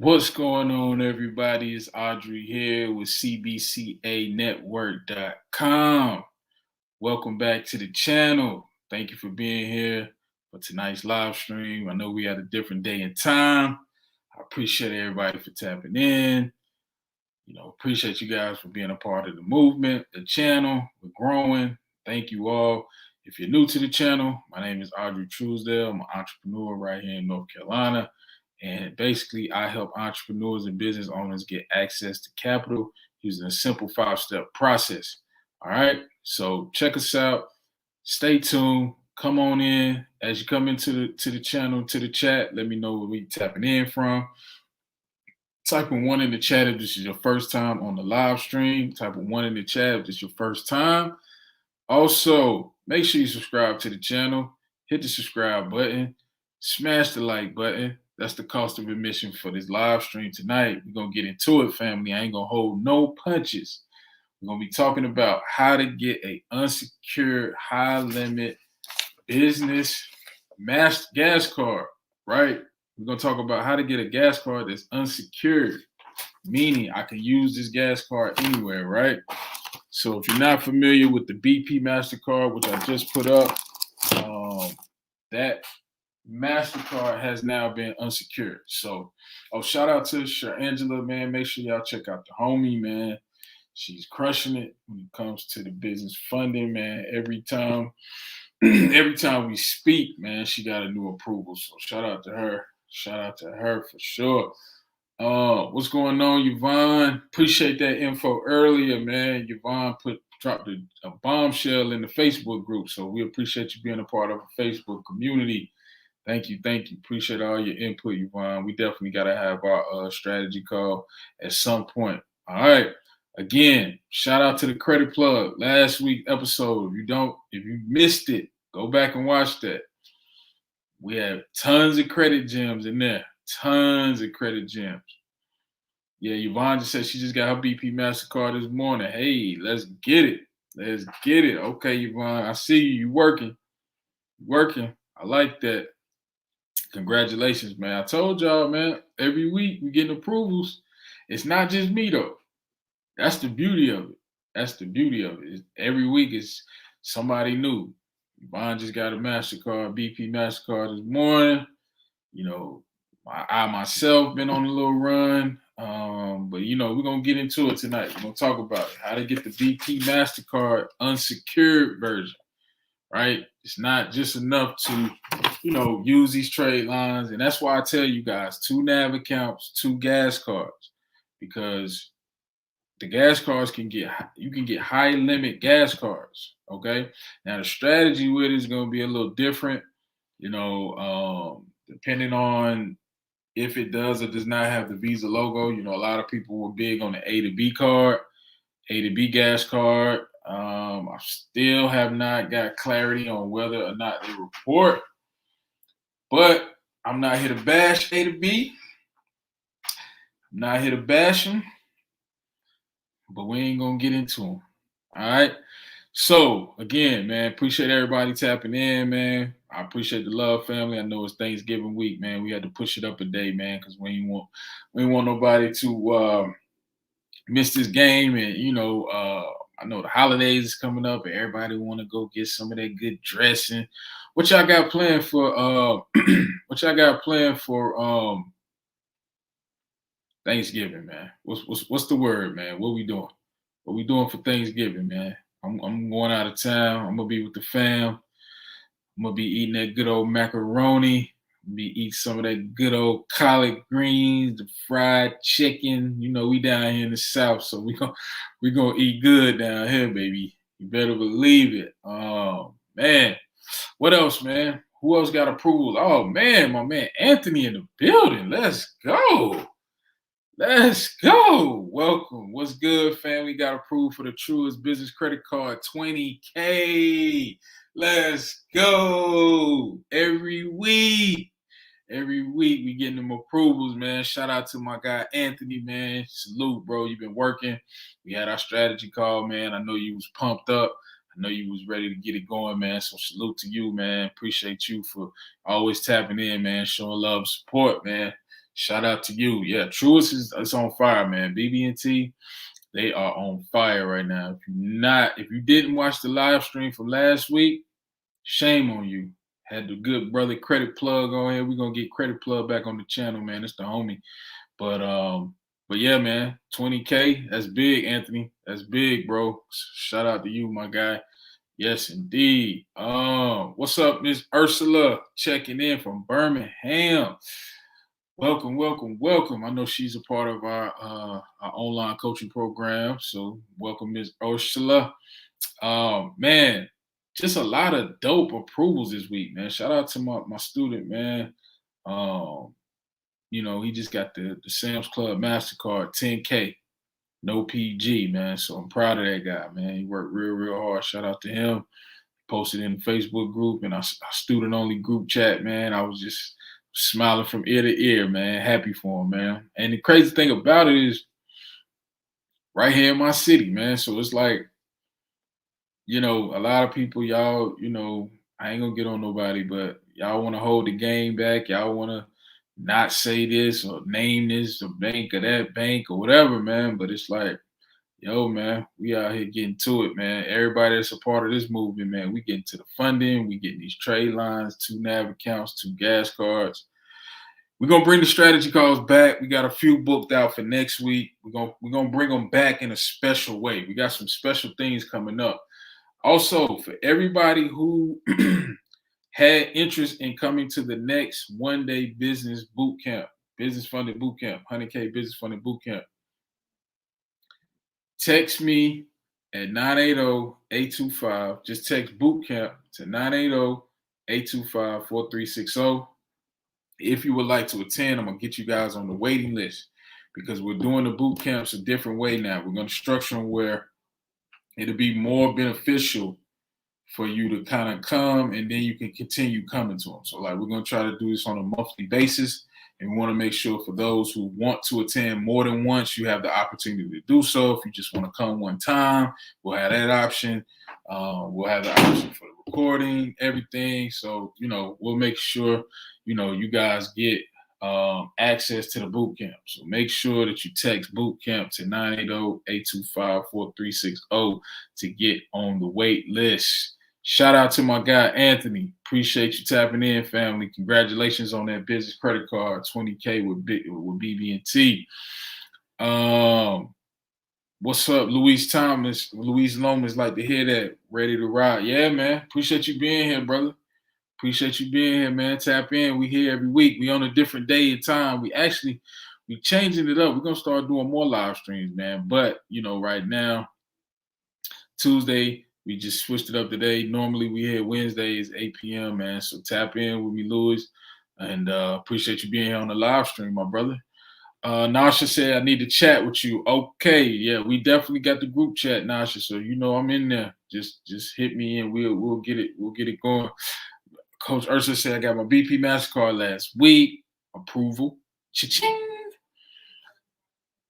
What's going on, everybody? It's Audrey here with CBCAnetwork.com. Welcome back to the channel. Thank you for being here for tonight's live stream. I know we had a different day and time. I appreciate everybody for tapping in. Appreciate you guys for being a part of the movement, the channel. We're growing. Thank you all. If you're new to the channel, my name is Audrey Truesdale. I'm an entrepreneur right here in North Carolina. And basically, I help entrepreneurs and business owners get access to capital using a simple 5-step process. All right. So check us out. Stay tuned. Come on in. As you come into the channel, to the chat, let me know where we tapping in from. Type in 1 in the chat if this is your first time on the live stream. Type in 1 in the chat if this is your first time. Also, make sure you subscribe to the channel. Hit the subscribe button. Smash the like button. That's the cost of admission for this live stream tonight. We're going to get into it, family. I ain't going to hold no punches. We're going to be talking about how to get an unsecured, high-limit business gas card, right? We're going to talk about how to get a gas card that's unsecured, meaning I can use this gas card anywhere, right? So if you're not familiar with the BP Mastercard, which I just put up, that Mastercard has now been unsecured. So, shout out to Angela, man. Make sure y'all check out the homie, man. She's crushing it when it comes to the business funding, man. Every time we speak, man, she got a new approval. So shout out to her. Shout out to her for sure. What's going on, Yvonne? Appreciate that info earlier, man. Yvonne dropped a bombshell in the Facebook group. So we appreciate you being a part of a Facebook community. Thank you. Appreciate all your input, Yvonne. We definitely got to have our strategy call at some point. All right. Again, shout out to the credit plug. Last week's episode. If you missed it, go back and watch that. We have tons of credit gems in there. Tons of credit gems. Yeah, Yvonne just said she just got her BP Mastercard this morning. Hey, let's get it. Okay, Yvonne, I see you. You working. I like that. Congratulations, man. I told y'all, man, every week we getting approvals. It's not just me, though. That's the beauty of it. Every week is somebody new. Yvonne just got a MasterCard, BP Mastercard this morning. I myself been on a little run. But we're going to get into it tonight. We're going to talk about it, how to get the BP Mastercard unsecured version, right? It's not just enough to, use these trade lines. And that's why I tell you guys, 2 NAV accounts, 2 gas cards, because the gas cards you can get high limit gas cards. Okay. Now the strategy with it is going to be a little different, depending on if it does or does not have the Visa logo. A lot of people were big on the A to B card, A to B gas card. I still have not got clarity on whether or not they report, but I'm not here to bash A to B. I'm not here to bash them, but we ain't going to get into them. All right. So again, man, appreciate everybody tapping in, man. I appreciate the love, family. I know it's Thanksgiving week, man. We had to push it up a day, man, because we ain't want nobody to miss this game. And I know the holidays is coming up, and everybody want to go get some of that good dressing. What y'all got planned for? Thanksgiving, man? What's the word, man? What we doing? What we doing for Thanksgiving, man? I'm going out of town. I'm gonna be with the fam. I'm gonna be eating that good old macaroni. Be eating some of that good old collard greens, the fried chicken. We down here in the South, so we gonna eat good down here, baby. You better believe it. Oh man, what else, man? Who else got approval? Oh man, my man Anthony in the building. Let's go. Welcome. What's good, family? Got approved for the Truest Business Credit Card, 20K. Let's go. Every week we getting them approvals, man. Shout out to my guy Anthony, man. Salute, bro. You've been working. We had our strategy call, man. I know you was pumped up. I know you was ready to get it going, man. So salute to you, man. Appreciate you for always tapping in, man. Showing love, support, man. Shout out to you. Yeah, Truist is on fire, man. BB&T, they are on fire right now. If you didn't watch the live stream from last week, shame on you. Had the good brother Credit Plug on here. We're gonna get Credit Plug back on the channel, man. It's the homie. But yeah, man, 20K, that's big, Anthony. That's big, bro. Shout out to you, my guy. Yes, indeed. What's up, Miss Ursula? Checking in from Birmingham. Welcome, welcome, welcome. I know she's a part of our online coaching program. So welcome, Miss Ursula. Man, just a lot of dope approvals this week, man. Shout out to my student, man. He just got the Sam's Club Mastercard 10K, no PG, man. So I'm proud of that guy, man. He worked real, real hard. Shout out to him. Posted in the Facebook group and our student only group chat, man. I was just smiling from ear to ear, man. Happy for him, man. And the crazy thing about it is right here in my city, man. So it's like, a lot of people, y'all, I ain't gonna get on nobody, but y'all want to hold the game back. Y'all want to not say this or name this or bank or that bank or whatever, man. But it's like, yo, man, we out here getting to it, man. Everybody that's a part of this movement, man, we getting to the funding. We getting these trade lines, 2 NAV accounts, 2 gas cards. We're going to bring the strategy calls back. We got a few booked out for next week. We're gonna bring them back in a special way. We got some special things coming up. Also, for everybody who had interest in coming to the next one-day business boot camp, business funded boot camp, 100K business funded boot camp, text me at 980-825. Just text boot camp to 980-825-4360. If you would like to attend, I'm going to get you guys on the waiting list because we're doing the boot camps a different way now. We're going to structure them where it'll be more beneficial for you to kind of come and then you can continue coming to them. So we're going to try to do this on a monthly basis. And we want to make sure for those who want to attend more than once, you have the opportunity to do so. If you just want to come one time, we'll have that option. We'll have the option for the recording, everything. So, we'll make sure, you guys get access to the boot camp. So make sure that you text boot camp to 980-825-4360 to get on the wait list. Shout out to my guy, Anthony. Appreciate you tapping in, family. Congratulations on that business credit card, 20K with BB&T. What's up, Louise Thomas? Louise Lomas, like to hear that. Ready to ride. Yeah, man. Appreciate you being here, brother. Appreciate you being here, man. Tap in. We here every week. We on a different day and time. We changing it up. We're going to start doing more live streams, man. But, right now, Tuesday, we just switched it up today. Normally, we hit Wednesdays, 8 p.m., man. So tap in with me, Louis. And appreciate you being here on the live stream, my brother. Nasha said, I need to chat with you. Okay, yeah, we definitely got the group chat, Nasha. So I'm in there. Just hit me and we'll get it going. Coach Ursula said, I got my BP Mastercard last week. Approval. Cha-ching.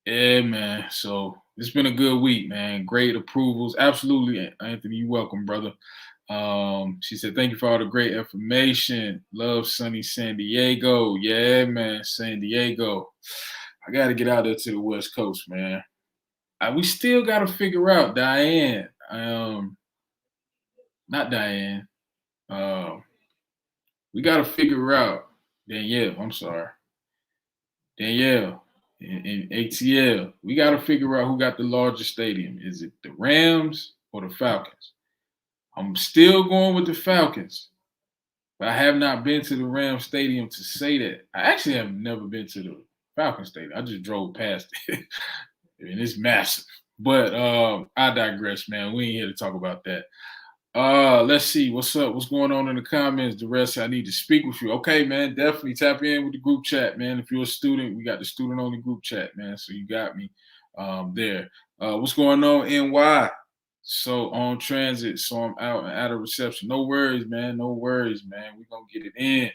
Yeah, man. So it's been a good week, man. Great approvals. Absolutely, Anthony. You're welcome, brother. She said, thank you for all the great information. Love sunny San Diego. Yeah, man. San Diego. I got to get out there to the West Coast, man. We still got to figure out Diane. Not Diane. We got to figure out Danielle. I'm sorry. Danielle in ATL. We got to figure out who got the largest stadium. Is it the Rams or the Falcons? I'm still going with the Falcons, but I have not been to the Rams stadium to say that. I actually have never been to the Falcons stadium. I just drove past it, and it's massive. But I digress, man. We ain't here to talk about that. Let's see what's up. What's going on in the comments? The rest, I need to speak with you. Okay, man. Definitely tap in with the group chat, man. If you're a student, we got the student only group chat, man. So you got me there. What's going on, NY? So on transit, so I'm out and out of reception. No worries, man. No worries, man. We're gonna get it in.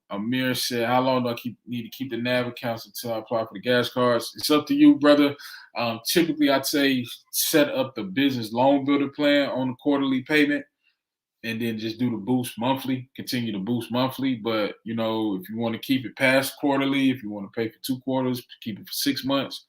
Amir said, how long do I need to keep the NAV accounts until I apply for the gas cards? It's up to you, brother. Typically, I'd say set up the business loan builder plan on the quarterly payment. and then just do the boost monthly, continue to boost monthly. But if you want to keep it past quarterly, if you want to pay for 2 quarters, keep it for 6 months.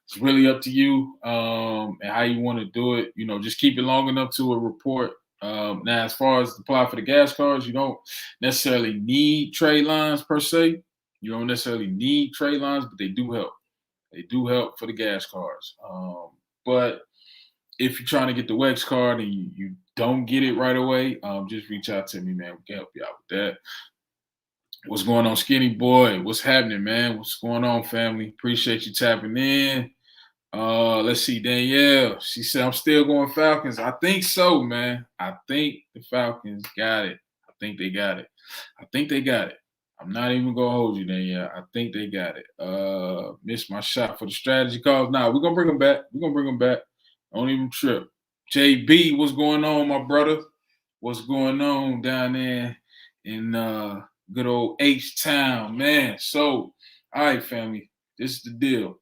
It's really up to you, and how you want to do it. Just keep it long enough to a report. Now, as far as apply for the gas cards, you don't necessarily need trade lines per se. You don't necessarily need trade lines, but they do help. They do help for the gas cards. But if you're trying to get the Wex card and you don't get it right away, just reach out to me, man. We can help you out with that. What's going on, Skinny Boy? What's happening, man? What's going on, family? Appreciate you tapping in. Let's see, Danielle. She said, I'm still going Falcons. I think so, man. I think the Falcons got it. I think they got it. I think they got it. I'm not even gonna hold you, Danielle. I think they got it. Missed my shot for the strategy calls. Nah, we're gonna bring them back. We're gonna bring them back. Don't even trip. JB, what's going on, my brother? What's going on down there in good old H-Town, man? So, all right, family, this is the deal.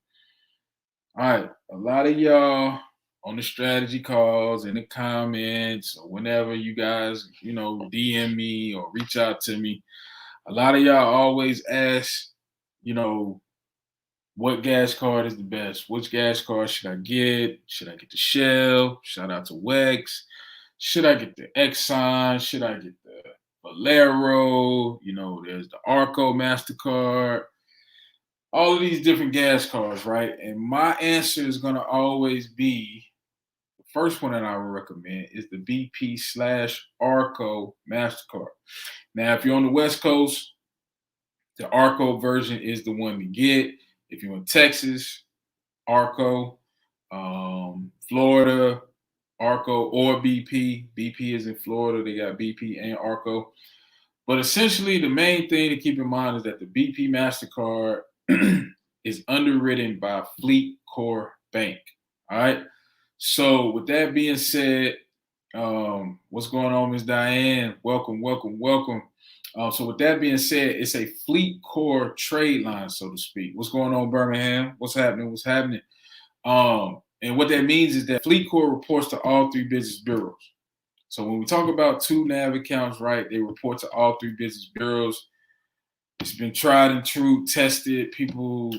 All right, a lot of y'all on the strategy calls, in the comments, or whenever you guys, DM me or reach out to me, a lot of y'all always ask, what gas card is the best? Which gas card should I get? Should I get the Shell? Shout out to Wex. Should I get the Exxon? Should I get the Valero? There's the Arco Mastercard. All of these different gas cards, right? And my answer is going to always be, the first one that I would recommend is the BP/Arco Mastercard. Now, if you're on the West Coast, the Arco version is the one to get. If you're in Texas, Arco, Florida, Arco, or BP. BP is in Florida. They got BP and Arco. But essentially, the main thing to keep in mind is that the BP Mastercard is underwritten by Fleet Core Bank. All right. So with that being said, what's going on, Ms. Diane? Welcome, welcome, welcome. So with that being said, it's a Fleet Core trade line, so to speak. What's going on, Birmingham? What's happening? What's happening? And what that means is that Fleet Core reports to all 3 business bureaus. So when we talk about 2 NAV accounts, right, they report to all 3 business bureaus. It's been tried and true, tested. People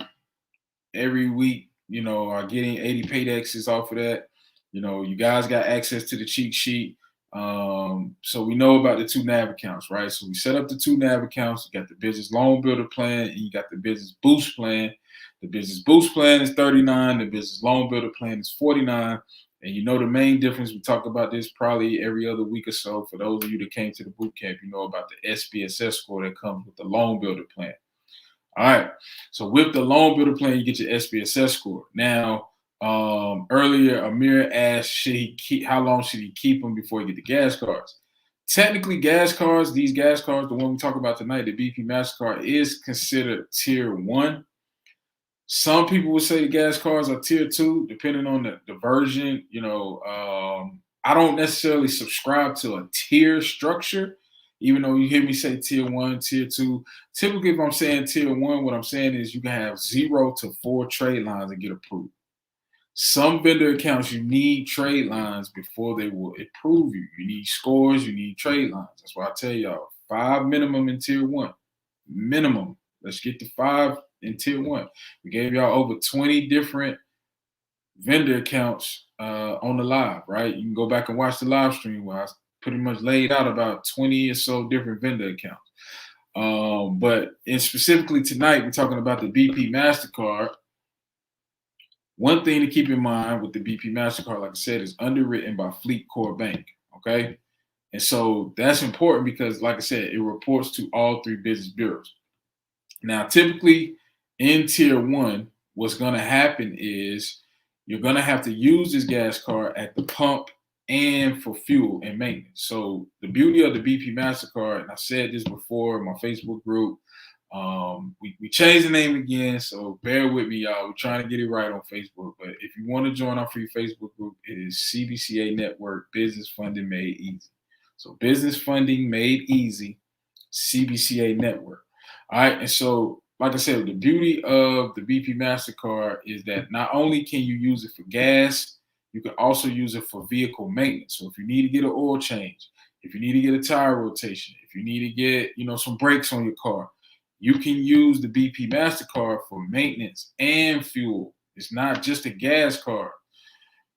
every week, are getting 80 paydexes off of that. You guys got access to the cheat sheet. So we know about the 2 NAV accounts, right? So we set up the 2 NAV accounts. You got the business loan builder plan and you got the business boost plan. The business boost plan is 39. The business loan builder plan is 49. And the main difference, we talk about this probably every other week or so. For those of you that came to the boot camp, you know about the SBSS score that comes with the loan builder plan. All right. So with the loan builder plan, you get your SBSS score. Now, earlier, Amir asked, how long should he keep them before he get the gas cards? Technically, gas cards, the one we talk about tonight, the BP Mastercard, is considered tier 1. Some people would say the gas cards are tier 2, depending on the version. I don't necessarily subscribe to a tier structure, even though you hear me say tier 1, tier 2. Typically, if I'm saying tier 1, what I'm saying is you can have 0 to 4 trade lines and get approved. Some vendor accounts, you need trade lines before they will approve you. You need scores, you need trade lines. That's why I tell y'all, 5 minimum in tier 1. Minimum. Let's get to 5 in tier 1. We gave y'all over 20 different vendor accounts on the live, right? You can go back and watch the live stream where I pretty much laid out about 20 or so different vendor accounts. But specifically tonight, we're talking about the BP Mastercard. One thing to keep in mind with the BP Mastercard, like I said, is underwritten by Fleet Core Bank, okay? And so that's important because, like I said, it reports to all 3 business bureaus. Now, typically in tier 1, what's going to happen is you're going to have to use this gas card at the pump and for fuel and maintenance. So the beauty of the BP Mastercard, and I said this before in my Facebook group, we changed the name again, so bear with me, y'all. We're trying to get it right on Facebook. But if you want to join our free Facebook group, it is CBCA Network Business Funding Made Easy. So Business Funding Made Easy, CBCA Network. All right, and so like I said, the beauty of the BP Mastercard is that not only can you use it for gas, you can also use it for vehicle maintenance. So if you need to get an oil change, if you need to get a tire rotation, if you need to get, some brakes on your car, you can use the BP Mastercard for maintenance and fuel. It's not just a gas card.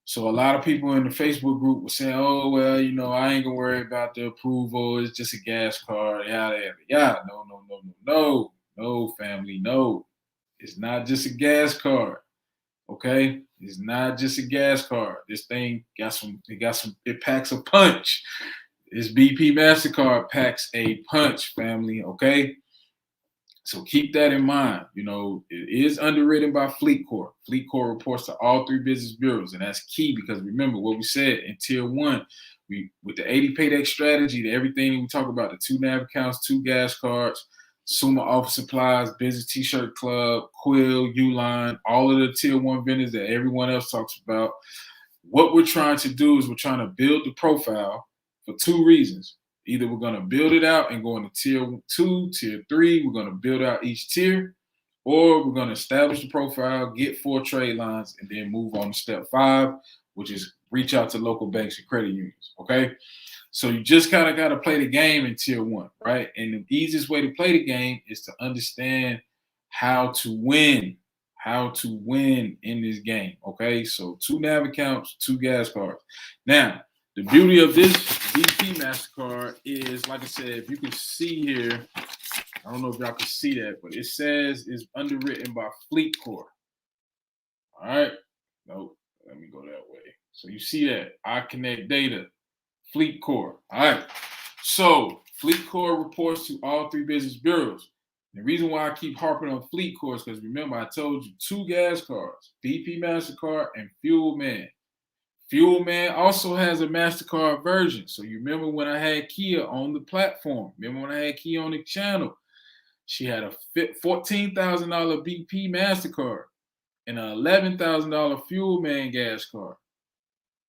So a lot of people in the Facebook group were saying, "Oh well, I ain't gonna worry about the approval. It's just a gas card." Yada yada yada. No, no, no, no, no, no, family, no. It's not just a gas card. Okay, it's not just a gas card. This thing got some. It packs a punch. This BP Mastercard packs a punch, family. Okay. So keep that in mind. It is underwritten by FleetCor. FleetCor reports to all 3 business bureaus, and that's key because remember what we said in Tier 1, with the 80 paydex strategy, everything we talk about, the 2 NAV accounts, 2 gas cards, Summa Office Supplies, Business T-Shirt Club, Quill, Uline, all of the Tier 1 vendors that everyone else talks about. What we're trying to do is we're trying to build the profile for 2 reasons. Either we're going to build it out and go into Tier 2, Tier 3, we're going to build out each tier, or we're going to establish the profile, get 4 trade lines, and then move on to step 5, which is reach out to local banks and credit unions, okay? So you just kind of got to play the game in Tier 1, right? And the easiest way to play the game is to understand how to win in this game, okay? So 2 NAV accounts, 2 gas cards. Now, the beauty of this BP Mastercard is, like I said, if you can see here, I don't know if y'all can see that, but it says it's underwritten by FleetCor. All right. No, let me go that way. So you see that. I connect data, FleetCor. All right. So FleetCor reports to all 3 business bureaus. The reason why I keep harping on FleetCor is because remember, I told you 2 gas cards, BP Mastercard and Fuel Man. Fuel Man also has a MasterCard version. So you remember when I had Kia on the platform? Remember when I had Kia on the channel? She had a $14,000 BP MasterCard and an $11,000 Fuel Man gas card.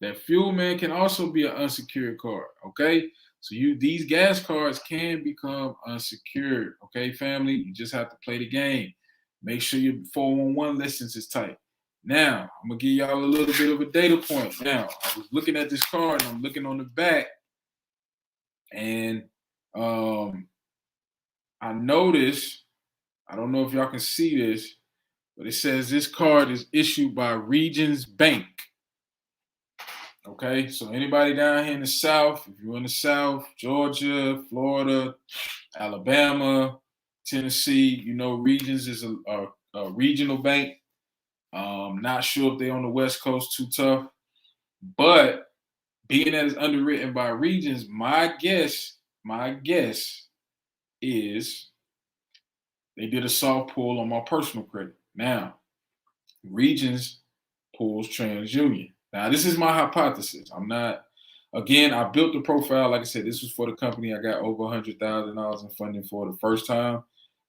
That Fuel Man can also be an unsecured card, okay? So these gas cards can become unsecured, okay, family? You just have to play the game. Make sure your 411 license is tight. Now, I'm going to give y'all a little bit of a data point. Now, I was looking at this card, and I'm looking on the back, and I noticed, I don't know if y'all can see this, but it says this card is issued by Regions Bank. Okay, so anybody down here in the South, if you're in the South, Georgia, Florida, Alabama, Tennessee, Regions is a regional bank. Not sure if they're on the West Coast, too tough. But being that it's underwritten by Regions, my guess is they did a soft pull on my personal credit. Now, Regions pulls TransUnion. Now, this is my hypothesis. I built the profile. Like I said, this was for the company I got over $100,000 in funding for the first time.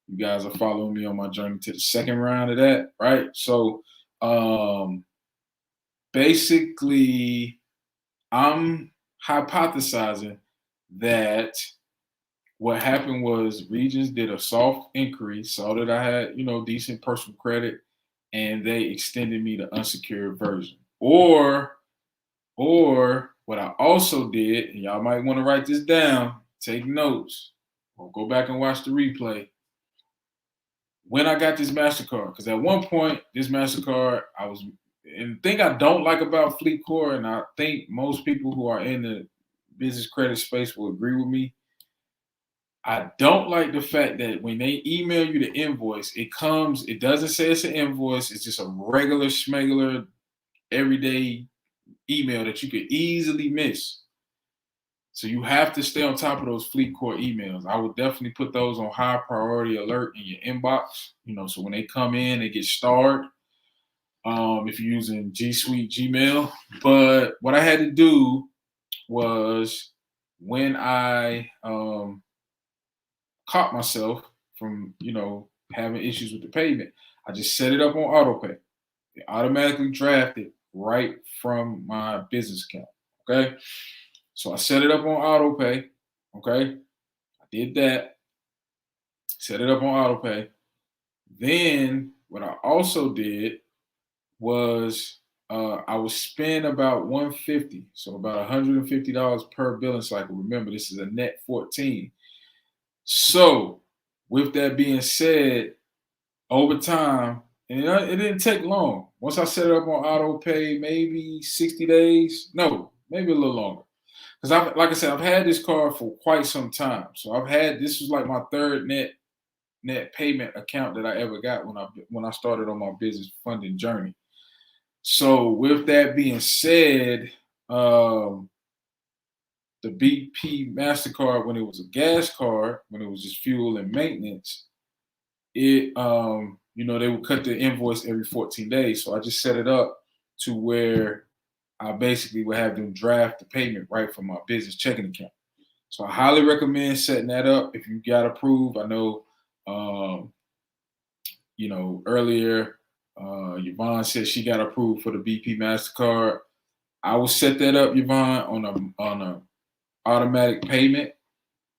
You guys are following me on my journey to the second round of that, right? So, basically, I'm hypothesizing that what happened was Regions did a soft increase, saw that I had, decent personal credit, and they extended me the unsecured version. Or what I also did, and y'all might want to write this down, take notes, or go back and watch the replay. When I got this MasterCard, because at one point, this MasterCard, and the thing I don't like about FleetCor, and I think most people who are in the business credit space will agree with me, I don't like the fact that when they email you the invoice, it doesn't say it's an invoice, it's just a regular schmegular everyday email that you could easily miss. So you have to stay on top of those FleetCor emails. I would definitely put those on high priority alert in your inbox, so when they come in, they get starred. If you're using G Suite Gmail. But what I had to do was when I caught myself from, having issues with the payment, I just set it up on autopay. It automatically drafted right from my business account. Okay. So I set it up on autopay. Okay. I did that. Set it up on autopay. Then what I also did was I would spend about 150, so about $150 per billing cycle. Remember, this is a net 14. So, with that being said, over time, and it didn't take long. Once I set it up on auto pay, maybe 60 days. No, maybe a little longer. Because like I said, I've had this card for quite some time. So this was like my third net payment account that I ever got when I started on my business funding journey. So with that being said, the BP Mastercard, when it was a gas card, when it was just fuel and maintenance, they would cut the invoice every 14 days. So I just set it up to where I basically would have them draft the payment right from my business checking account. So I highly recommend setting that up if you got approved. I know, earlier, Yvonne said she got approved for the BP Mastercard. I will set that up, Yvonne, on a automatic payment.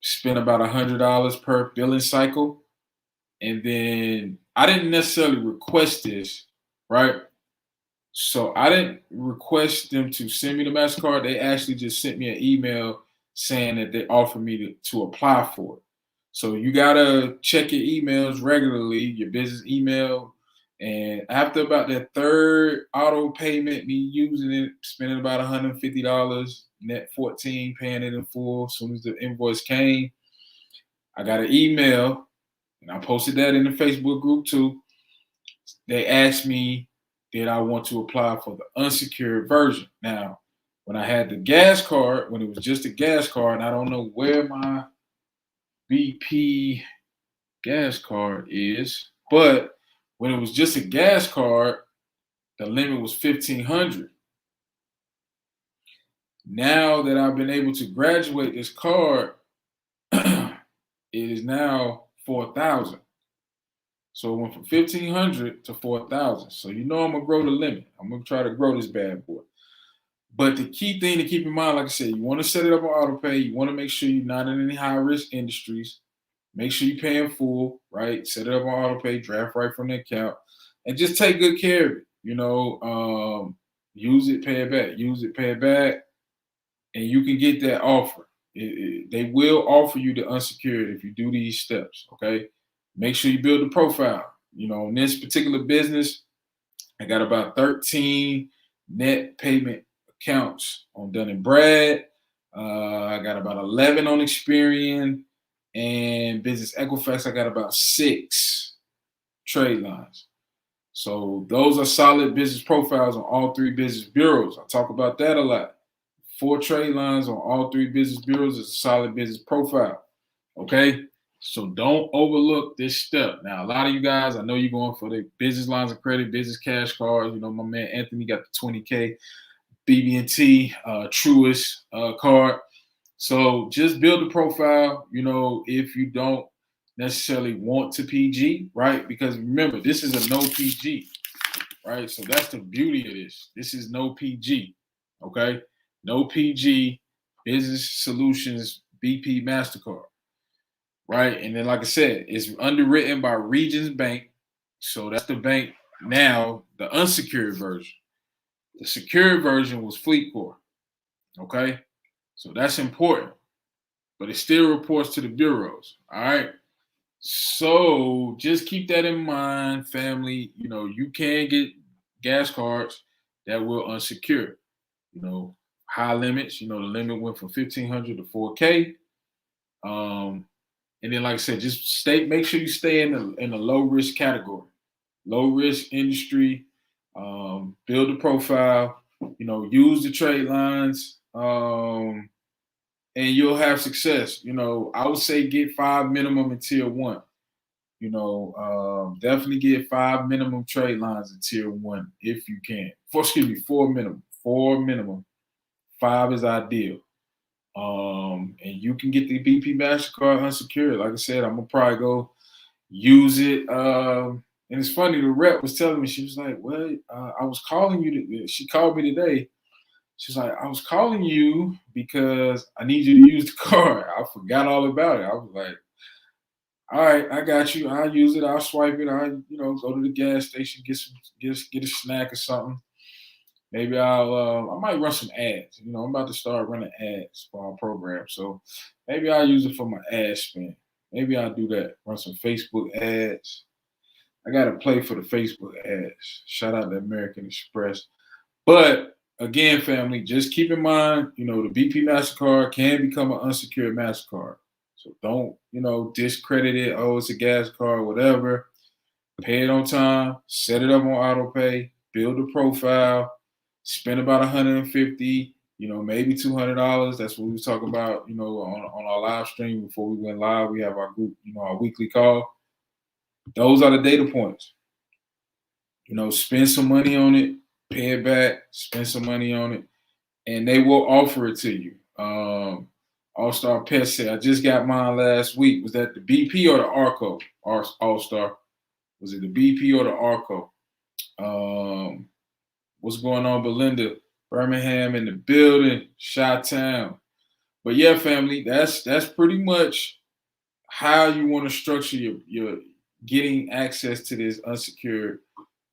Spend about $100 per billing cycle, and then I didn't necessarily request this, right? So I didn't request them to send me the MasterCard. They actually just sent me an email saying that they offered me to apply for it. So you gotta check your emails regularly, your business email. And after about that third auto payment, me using it, spending about $150, net 14, paying it in full. As soon as the invoice came, I got an email, and I posted that in the Facebook group too. They asked me, did I want to apply for the unsecured version? Now, when I had the gas card, when it was just a gas card, and I don't know where my BP gas card is, but when it was just a gas card, the limit was 1,500. Now that I've been able to graduate this card, it is now 4,000. So it went from 1,500 to 4,000. So I'm gonna grow the limit. I'm gonna try to grow this bad boy. But the key thing to keep in mind, like I said, you want to set it up on auto pay. You want to make sure you're not in any high risk industries. Make sure you're paying full, right? Set it up on auto pay, draft right from the account, and just take good care of it. Use it, pay it back. Use it, pay it back, and you can get that offer. They will offer you the unsecured if you do these steps. Okay, make sure you build a profile. In this particular business, I got about 13 net payment accounts on Dun & Brad. I got about 11 on Experian, and Business Equifax, I got about 6 trade lines. So those are solid business profiles on all 3 business bureaus. I talk about that a lot. 4 trade lines on all 3 business bureaus is a solid business profile. Okay? So don't overlook this step. Now, a lot of you guys, I know you're going for the business lines of credit, business cash cards. My man Anthony got the 20K BB&T Truist card. So just build a profile, if you don't necessarily want to PG, right? Because remember, this is a no PG, right? So that's the beauty of this. This is no PG, okay? No PG, Business Solutions, BP Mastercard, right? And then, like I said, it's underwritten by Regions Bank. So that's the bank now, the unsecured version. The secured version was FleetCor, okay? So that's important, but it still reports to the bureaus, all right? So just keep that in mind, family. You can get gas cards that will unsecure. High limits. The limit went from 1,500 to 4K. And then, like I said, just make sure you stay in the low risk category, low risk industry. Build a profile. Use the trade lines. And you'll have success. I would say get 5 minimum in tier 1. Definitely get 5 minimum trade lines in tier 1 if you can. 4 minimum. 4 minimum. 5 is ideal. And you can get the BP Mastercard unsecured. Like I said, I'm gonna probably go use it. And it's funny, the rep was telling me, she was like, "Well, I was calling you." She called me today. She's like, "I was calling you because I need you to use the card." I forgot all about it. I was like, "All right, I got you. I'll use it. I'll swipe it. I, go to the gas station, get a snack or something." Maybe I might run some ads. You know, I'm about to start running ads for our program. So maybe I'll use it for my ad spend. Maybe I'll do that. Run some Facebook ads. I got to play for the Facebook ads. Shout out to American Express. But again, family, just keep in mind, you know, the BP Mastercard can become an unsecured Mastercard. So don't, you know, discredit it. Oh, it's a gas card, whatever. Pay it on time. Set it up on auto pay. Build a profile. Spend about 150, you know, maybe $200. That's what we was talking about, you know, on our live stream before we went live. We have our group, you know, our weekly call. Those are the data points. You know, spend some money on it, pay it back, spend some money on it, and they will offer it to you. All Star Pet said, I just got mine last week. Was that the BP or the Arco? All Star. Was it the BP or the Arco? What's going on, Belinda? Birmingham in the building, Chi-Town. But yeah, family, that's pretty much how you want to structure your getting access to this unsecured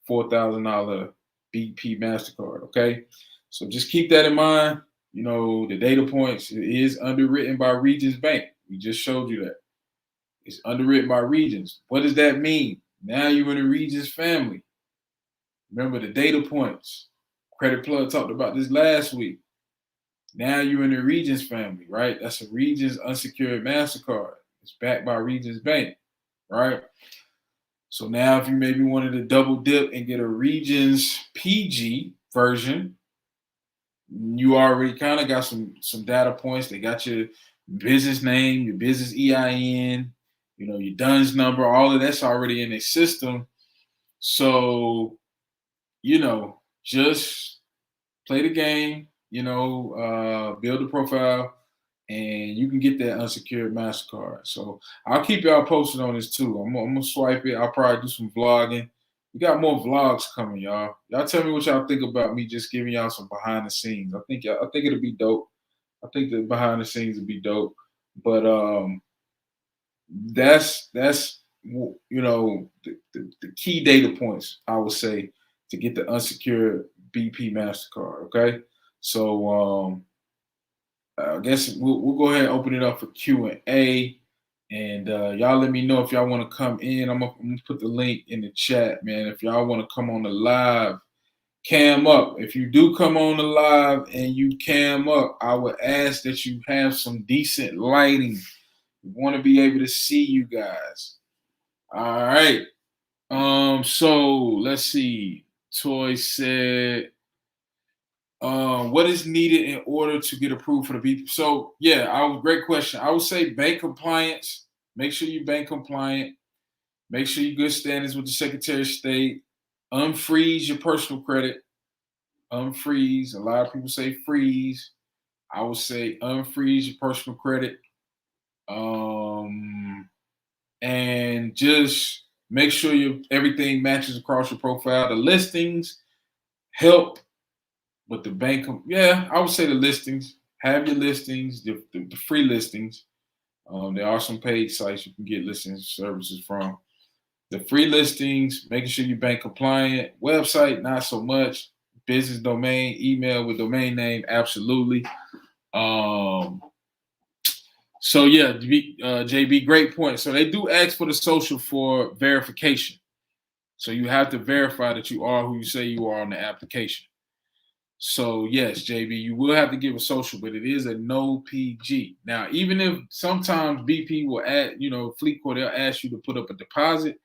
$4,000 BP Mastercard. Okay, so just keep that in mind. You know, the data points, it is underwritten by Regions Bank. We just showed you that. It's underwritten by Regions. What does that mean? Now you're in the Regions family. Remember the data points. Credit Plug talked about this last week. Now you're in the Regions family, right? That's a Regions unsecured MasterCard. It's backed by Regions Bank, right? So now if you maybe wanted to double dip and get a Regions PG version, you already kind of got some data points. They got your business name, your business EIN, you know, your DUNS number, all of that's already in their system. So, you know, just play the game, you know, build a profile, and you can get that unsecured MasterCard. So I'll keep y'all posted on this too. I'm gonna swipe it. I'll probably do some vlogging. We got more vlogs coming, y'all. Y'all tell me what y'all think about me just giving y'all some behind the scenes. I think it'll be dope. I think the behind the scenes will be dope. But that's you know the key data points I would say to get the unsecured BP Mastercard. Okay, so I guess we'll go ahead and open it up for Q&A. And y'all let me know if y'all want to come in. I'm gonna put the link in the chat, man. If y'all want to come on the live, cam up. If you do come on the live and you cam up, I would ask that you have some decent lighting. We want to be able to see you guys. All right. So let's see. Toy said, what is needed in order to get approved for the BP? So yeah, great question. I would say bank compliance. Make sure you bank compliant. Make sure you good standards with the Secretary of State. Unfreeze your personal credit. Unfreeze. A lot of people say freeze. I would say unfreeze your personal credit. And just make sure everything matches across your profile. The listings help. But the bank, I would say the listings. Have your listings, the free listings. There are some paid sites you can get listing services from. The free listings, making sure you bank compliant. Website, not so much. Business domain, email with domain name, absolutely. So yeah, JB, great point. So they do ask for the social for verification. So you have to verify that you are who you say you are on the application. So yes, JB, you will have to give a social, but it is a no PG. Now, even if sometimes BP will add, you know, Fleet Corp, they'll ask you to put up a deposit.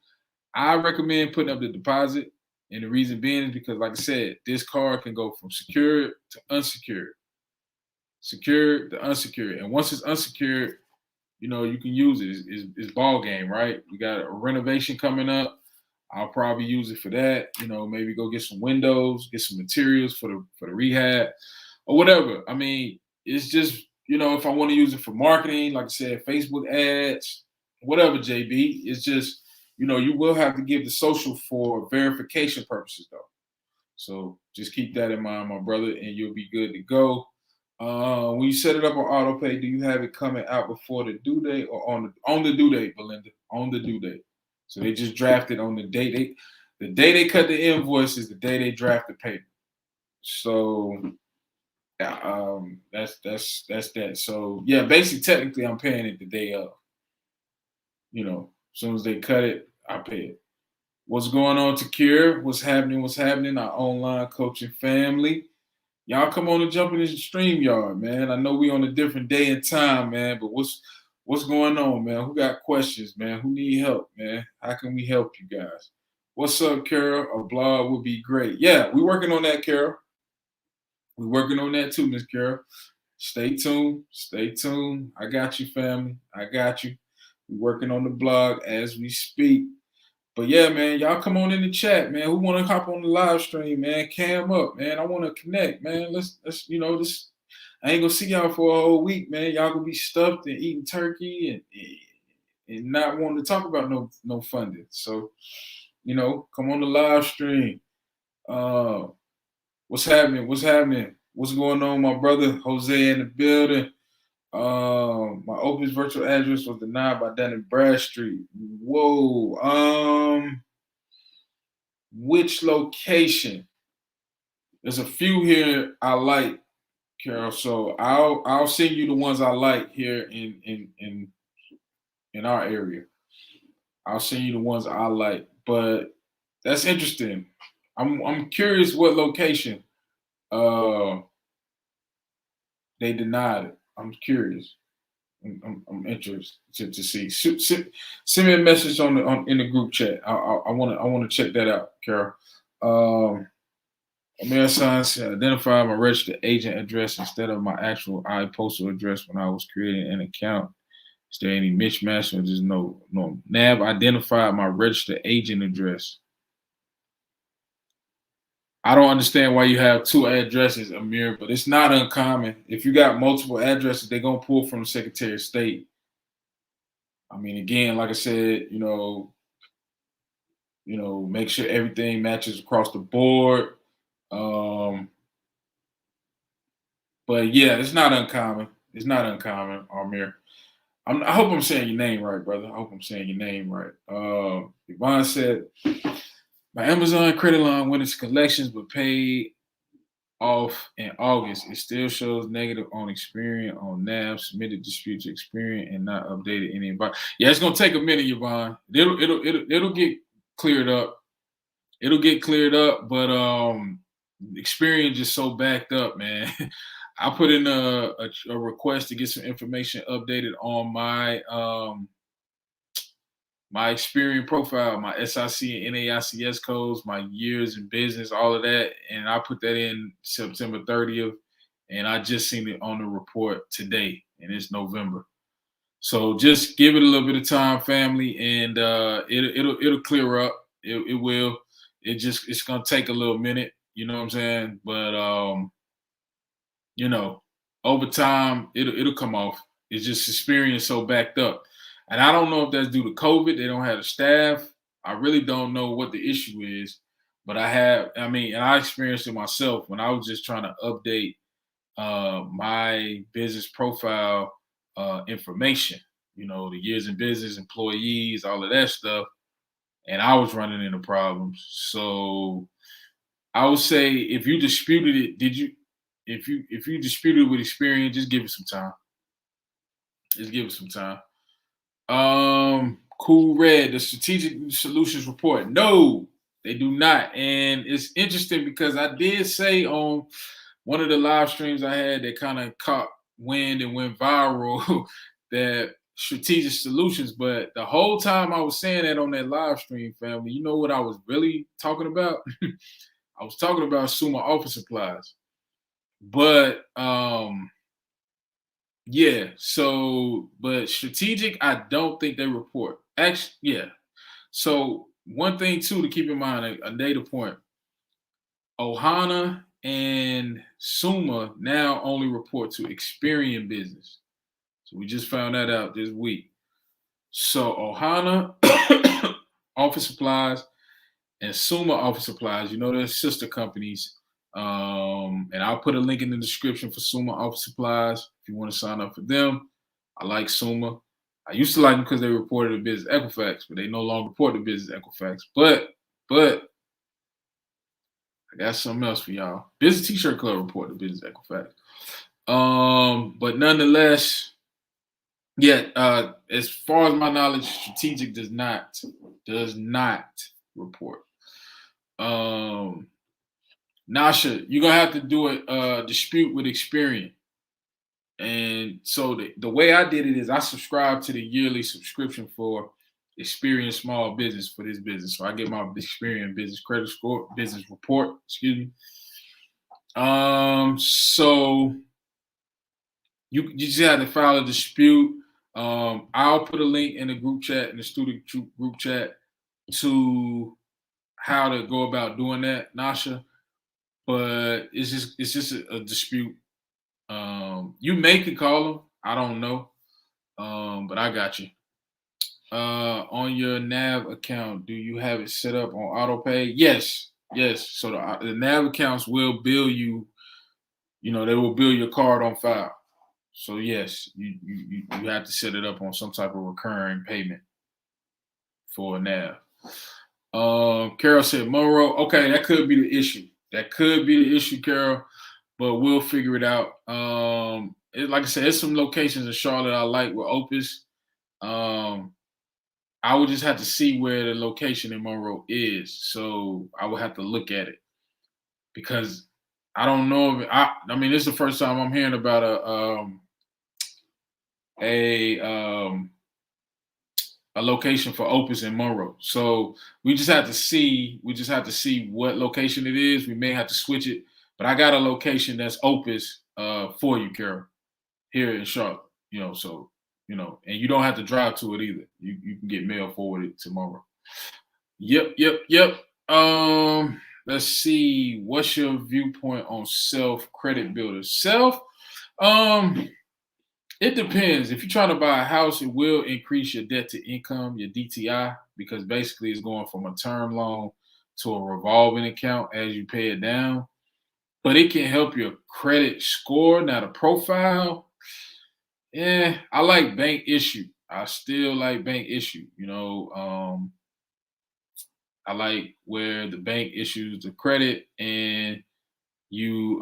I recommend putting up the deposit. And the reason being is because, like I said, this card can go from secured to unsecured. Secured to unsecured. And once it's unsecured, you know, you can use it. It's ball game, right? We got a renovation coming up. I'll probably use it for that. You know, maybe go get some windows, get some materials for the rehab or whatever. I mean, it's just, you know, if I want to use it for marketing, like I said, Facebook ads, whatever, JB, it's just, you know, you will have to give the social for verification purposes though. So just keep that in mind, my brother, and you'll be good to go. When you set it up on auto pay, do you have it coming out before the due date or on the due date, Belinda? On the due date. So they just drafted on the day they cut the invoice is the day they draft the payment. So that's that. So yeah, basically, technically, I'm paying it the day of. As soon as they cut it, I pay it. What's going on, Takir? What's happening? What's happening? Our online coaching family. Y'all come on and jump in this stream yard, man. I know we on a different day and time, man, but what's going on, man? Who got questions, man? Who need help, man? How can we help you guys? What's up, Carol? A blog would be great. Yeah, we working on that, Carol. We working on that too, Miss Carol. Stay tuned. Stay tuned. I got you, family. I got you. We working on the blog as we speak. But yeah, man, y'all come on in the chat, man. Who want to hop on the live stream, man? Cam up, man. I want to connect, man. Let's this. I ain't gonna see y'all for a whole week, man. Y'all gonna be stuffed and eating turkey and not wanting to talk about no funding. So, come on the live stream. What's happening? What's happening? What's going on, my brother Jose in the building? My Opus virtual address was denied by Dun & Bradstreet. Whoa. Which location? There's a few here I like, Carol. So I'll send you the ones I like here in our area. I'll send you the ones I like. But that's interesting. I'm curious what location they denied it. I'm curious. I'm interested to see. Send me a message in the group chat. I want to check that out, Carol. Amir Science identified my registered agent address instead of my actual postal address when I was creating an account. Is there any mismatch or just no? NAB identified my registered agent address. I don't understand why you have two addresses, Amir, but it's not uncommon. If you got multiple addresses, they're going to pull from the Secretary of State. I mean, again, like I said, make sure everything matches across the board. But yeah, it's not uncommon. It's not uncommon, Amir. I hope I'm saying your name right, brother. I hope I'm saying your name right. Yvonne said, my Amazon credit line went into collections but paid off in August. It still shows negative on Experian on NAV, submitted dispute to Experian and not updated any invite. Yeah, it's gonna take a minute, Yvonne. It'll get cleared up. It'll get cleared up, but Experian just so backed up, man. I put in a request to get some information updated on my my Experian profile, my SIC and NAICS codes, my years in business, all of that. And I put that in September 30th. And I just seen it on the report today, and it's November. So just give it a little bit of time, family, and it'll clear up. It will. It's gonna take a little minute, you know what I'm saying? But over time it'll come off. It's just Experience so backed up. And I don't know if that's due to COVID. They don't have the staff. I really don't know what the issue is. But I experienced it myself when I was just trying to update my business profile information, the years in business, employees, all of that stuff. And I was running into problems. So I would say if you disputed it, if you disputed with Experian, just give it some time. Just give it some time. Cool Red, the Strategic Solutions Report. No, they do not. And it's interesting because I did say on one of the live streams I had that kind of caught wind and went viral that Strategic Solutions, but the whole time I was saying that on that live stream, family, you know what I was really talking about? I was talking about Summa Office Supplies. But yeah, but Strategic, I don't think they report. Actually, yeah. So one thing too to keep in mind, a data point. Ohana and Summa now only report to Experian business. So we just found that out this week. So Ohana Office Supplies and Summa Office Supplies, they're sister companies. And I'll put a link in the description for Summa Office Supplies if you want to sign up for them. I like Summa. I used to like them because they reported a business Equifax, but they no longer report the business Equifax. But I got something else for y'all. Business T-shirt club report, the Business Equifax. But nonetheless, yeah, as far as my knowledge, strategic does not report. Nasha, you're gonna have to do a dispute with Experian. And so the way I did it is I subscribed to the yearly subscription for Experian Small Business for this business. So I get my Experian Business Credit Score, Business Report, excuse me. So you just have to file a dispute. I'll put a link in the group chat, in the student group chat, to how to go about doing that, Nasha. But it's just a dispute. You may could call them. I don't know. But I got you. On your Nav account, do you have it set up on auto pay? Yes. So the Nav accounts will bill you. You know, they will bill your card on file. So yes, you have to set it up on some type of recurring payment for a Nav. Carol said Monroe. Okay, that could be the issue. Carol. But we'll figure it out. Like I said, there's some locations in Charlotte I like with Opus. I would just have to see where the location in Monroe is. So I would have to look at it because I don't know. I mean, this is the first time I'm hearing about a location for Opus in Monroe. So we just have to see. We just have to see what location it is. We may have to switch it. But I got a location that's Opus for you, Carol, here in Charlotte. You know, so you know, and you don't have to drive to it either. You can get mail forwarded tomorrow. Yep. Let's see. What's your viewpoint on self credit builders? It depends. If you're trying to buy a house, it will increase your debt to income, your DTI, because basically it's going from a term loan to a revolving account as you pay it down. But it can help your credit score, not a profile. Yeah, I like bank issue. I still like bank issue. You know, I like where the bank issues the credit and you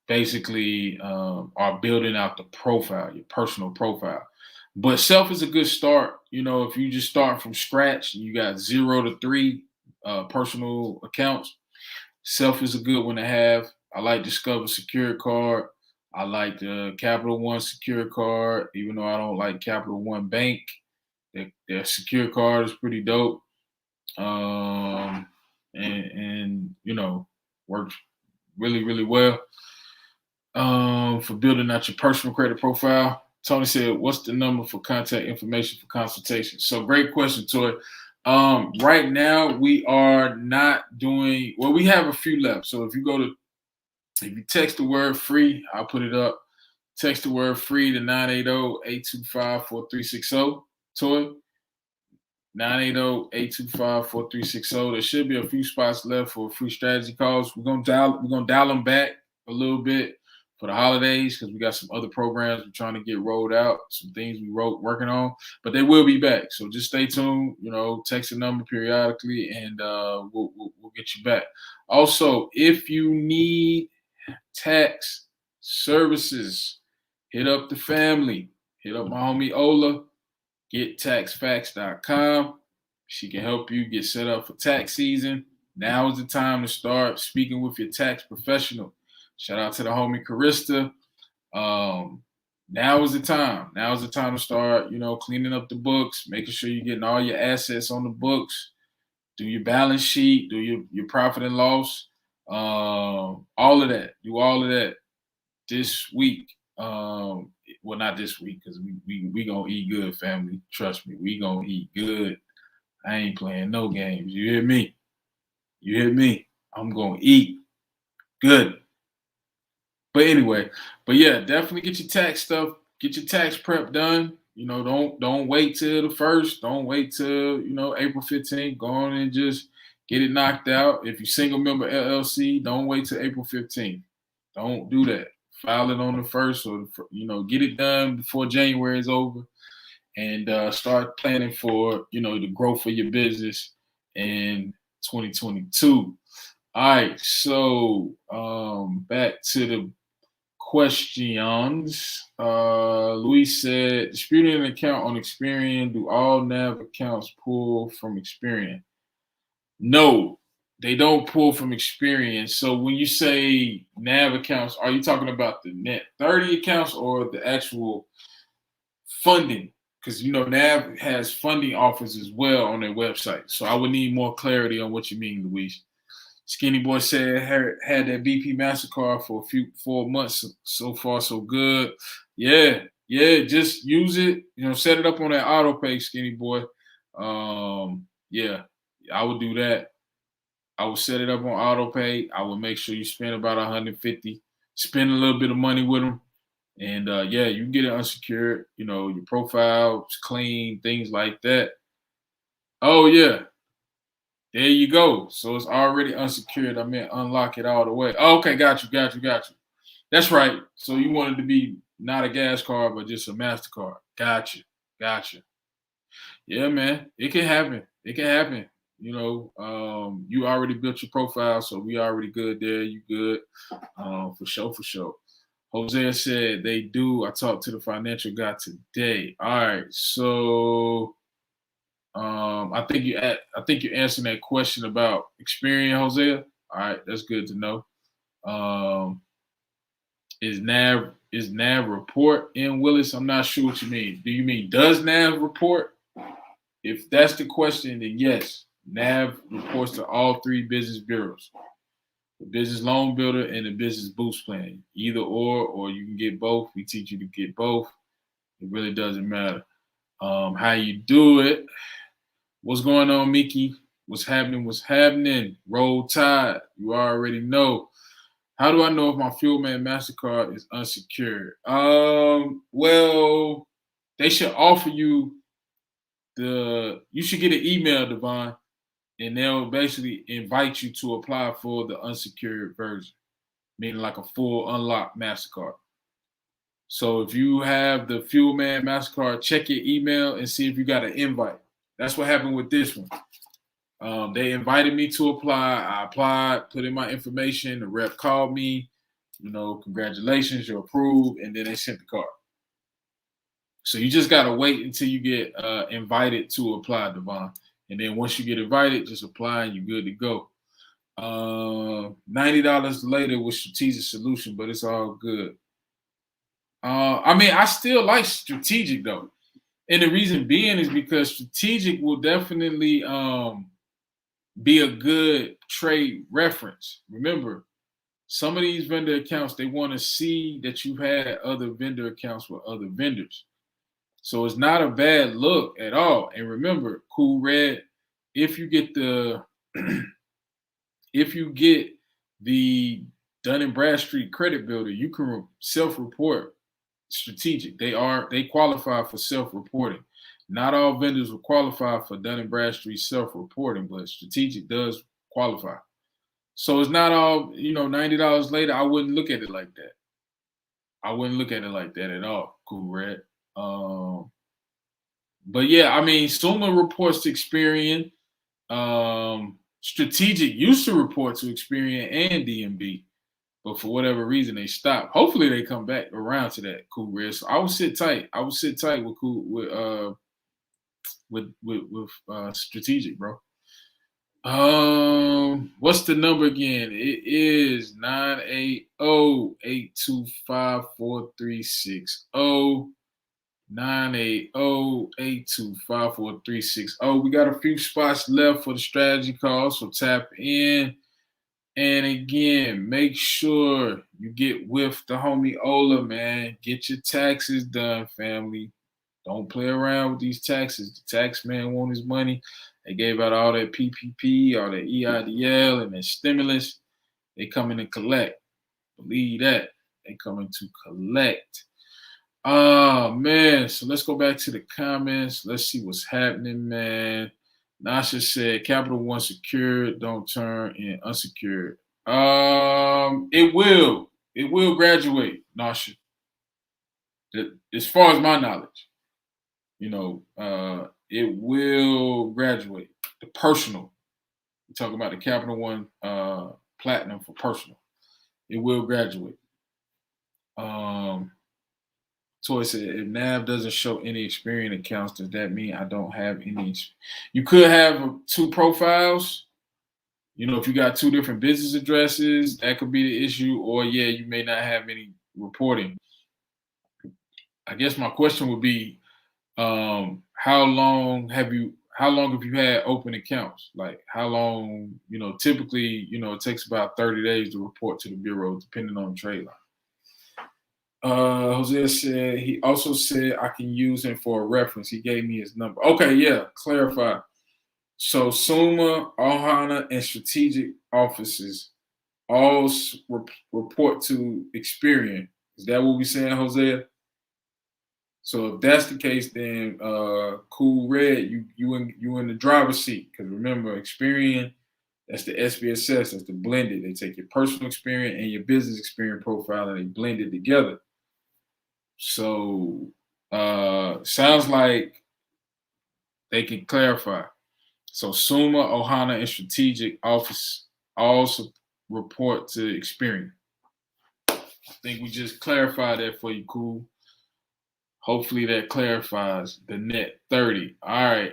basically are building out the profile, your personal profile. But self is a good start. You know, if you just start from scratch, you got 0 to 3 personal accounts. Self is a good one to have. I like Discover Secure Card. I like the Capital One Secure Card, even though I don't like Capital One Bank. Their Secure Card is pretty dope. And you know, works really, really well for building out your personal credit profile. Tony said, what's the number for contact information for consultation? So great question, Toy. Right now we are not doing, well, we have a few left. So if you text the word free, I'll put it up. Text the word free to 980-825-4360. Toy, 980-825-4360. There should be a few spots left for free strategy calls. We're gonna dial them back a little bit for the holidays because we got some other programs we're trying to get rolled out, some things working on, but they will be back. So just stay tuned. You know, text the number periodically, and we'll get you back. Also, if you need tax services, hit up the family. Hit up my homie Ola. GetTaxFacts.com. She can help you get set up for tax season. Now is the time to start speaking with your tax professional. Shout out to the homie Carista. Now is the time. Now is the time to start, you know, cleaning up the books, making sure you're getting all your assets on the books. Do your balance sheet, do your profit and loss, all of that. Do all of that this week. Well, not this week because we gonna eat good, family. Trust me, we gonna eat good. I ain't playing no games. You hear me? I'm gonna eat good. But anyway, yeah, definitely get your tax stuff, get your tax prep done. You know, don't wait till the 1st. Don't wait till, you know, April 15th. Go on and just get it knocked out. If you're single member LLC, don't wait till April 15th. Don't do that. File it on the 1st, or you know, get it done before January is over, and start planning for, you know, the growth of your business and 2022. All right, so back to the questions. Luis said, disputing an account on Experian, do all NAV accounts pull from Experian? No, they don't pull from Experian. So when you say NAV accounts, are you talking about the net 30 accounts or the actual funding? Because NAV has funding offers as well on their website. So I would need more clarity on what you mean, Luis. Skinny Boy said had that BP Mastercard for 4 months. So far, so good. Yeah, just use it. Set it up on that auto pay, Skinny Boy. Yeah, I would do that. I would set it up on auto pay. I would make sure you spend about 150. Spend a little bit of money with them. And yeah, you can get it unsecured. Your profile is clean, things like that. Oh, yeah. There you go. So it's already unsecured. I meant unlock it all the way. Oh, okay, got you. That's right. So you wanted to be not a gas card, but just a MasterCard. Gotcha. Yeah, man. It can happen. You already built your profile, so we already good there. You good. For sure. Hosea said they do. I talked to the financial guy today. All right. So I think you're answering that question about Experian, Hosea. All right, that's good to know. Is NAV report in Willis? I'm not sure what you mean. Do you mean does NAV report? If that's the question, then yes, NAV reports to all three business bureaus: the business loan builder and the business boost plan. Either or you can get both. We teach you to get both. It really doesn't matter how you do it. What's going on, Mickey? What's happening? Roll Tide. You already know. How do I know if my Fuelman MasterCard is unsecured? Well, they should offer you you should get an email, Devon, and they'll basically invite you to apply for the unsecured version, meaning like a full unlocked MasterCard. So if you have the Fuelman MasterCard, check your email and see if you got an invite. That's what happened with this one. They invited me to apply. I applied, put in my information. The rep called me, congratulations, you're approved. And then they sent the card. So you just got to wait until you get invited to apply, Devon. And then once you get invited, just apply and you're good to go. $90 later with strategic solution, but it's all good. I still like strategic though. And the reason being is because strategic will definitely be a good trade reference. Remember, some of these vendor accounts, they want to see that you've had other vendor accounts with other vendors. So it's not a bad look at all. And remember, Cool Red, if you get the Dun & Bradstreet credit builder, you can self-report strategic. They qualify for self-reporting. Not all vendors will qualify for Dun & Bradstreet self-reporting, but strategic does qualify. So it's not all, $90 later. I wouldn't look at it like that. I wouldn't look at it like that at all, Cool Red. But yeah, Suma reports to Experian. Strategic used to report to Experian and DMB, but for whatever reason they stopped. Hopefully they come back around to that, Cool Red. So I would sit tight. With strategic, bro. What's the number again? It is 980-825-4360. 980-825-4360. We got a few spots left for the strategy call, so tap in. And again, make sure you get with the homie Ola, man. Get your taxes done, family. Don't play around with these taxes. The tax man want his money. They gave out all that PPP, all that EIDL, and that stimulus. They coming to collect. Believe that. They coming to collect. Oh, man. So let's go back to the comments. Let's see what's happening, man. Nasha said, Capital One secured, don't turn in unsecured. It will. It will graduate, Nasha. As far as my knowledge. It will graduate. The personal We're talking about the Capital One Platinum for personal. It will graduate. Toy said, if NAV doesn't show any Experian accounts, does that mean I don't have any? You could have two profiles. You know, if you got two different business addresses, that could be the issue. Or yeah, you may not have any reporting. I guess my question would be, how long have you had open accounts? Like how long, typically, it takes about 30 days to report to the bureau, depending on the trade line. Jose said, he also said I can use him for a reference. He gave me his number. Okay, yeah, clarify. So SUMA, Ohana, and strategic offices all report to Experian. Is that what we're saying, Jose? So if that's the case, then Cool Red, you in the driver's seat. Because remember, Experian, that's the SBSS, that's the blended. They take your personal experience and your business experience profile and they blend it together. So sounds like they can clarify. So SUMA, Ohana, and strategic office also report to Experian. I think we just clarified that for you, cool. Hopefully that clarifies the net 30. All right.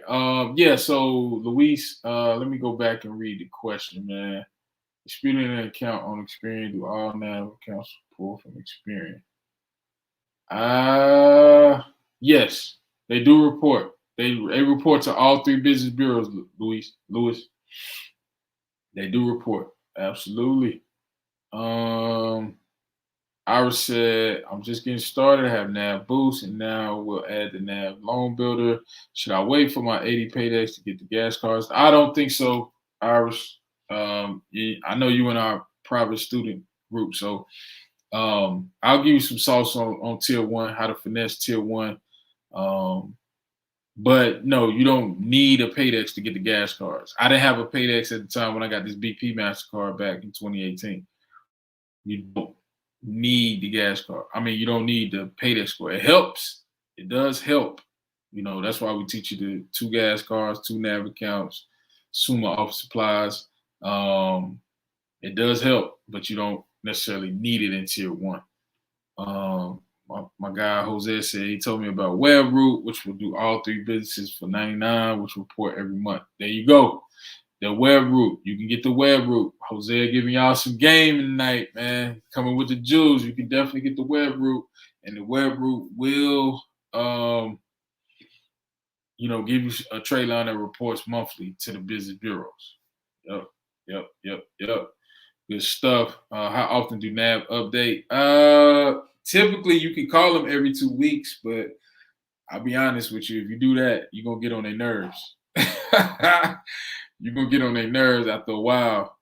Yeah, so Luis, let me go back and read the question, man. Experian an account on Experian, do all NAV accounts pull from Experian? Yes, they do report. They report to all three business bureaus, Louis. They do report. Absolutely. Iris said, I'm just getting started. I have NAV Boost, and now we'll add the NAV Loan Builder. Should I wait for my 80 paydays to get the gas cards? I don't think so, Iris. I know you in our private student group, so I'll give you some sauce on tier one, how to finesse tier one. But no, you don't need a Paydex to get the gas cards. I didn't have a Paydex at the time when I got this BP Mastercard back in 2018. You don't need the gas card. I mean, you don't need the Paydex score. It helps. It does help. That's why we teach you the 2 gas cards, 2 NAV accounts, SUMA office supplies. It does help, but you don't necessarily need it in tier one. My guy Jose said he told me about Webroot, which will do all 3 businesses for $99, which report every month. There you go. The Webroot. You can get the Webroot. Jose giving y'all some game tonight, man. Coming with the jewels. You can definitely get the Webroot. And the Webroot will give you a trade line that reports monthly to the business bureaus. Yep. Good stuff. How often do NAV update? Typically, you can call them every 2 weeks, but I'll be honest with you. If you do that, you're going to get on their nerves. You're going to get on their nerves after a while.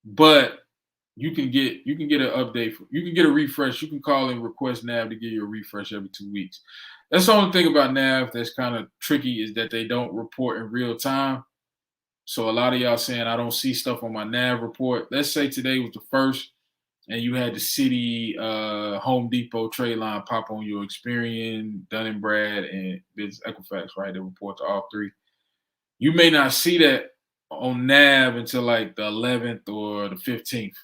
But you can get an update. You can get a refresh. You can call and request NAV to give you a refresh every 2 weeks. That's the only thing about NAV that's kind of tricky is that they don't report in real time. So a lot of y'all saying, I don't see stuff on my NAV report. Let's say today was the 1st and you had the City Home Depot trade line pop on your Experian, Dun & Brad, and Business Equifax, right? They report to all 3. You may not see that on NAV until like the 11th or the 15th.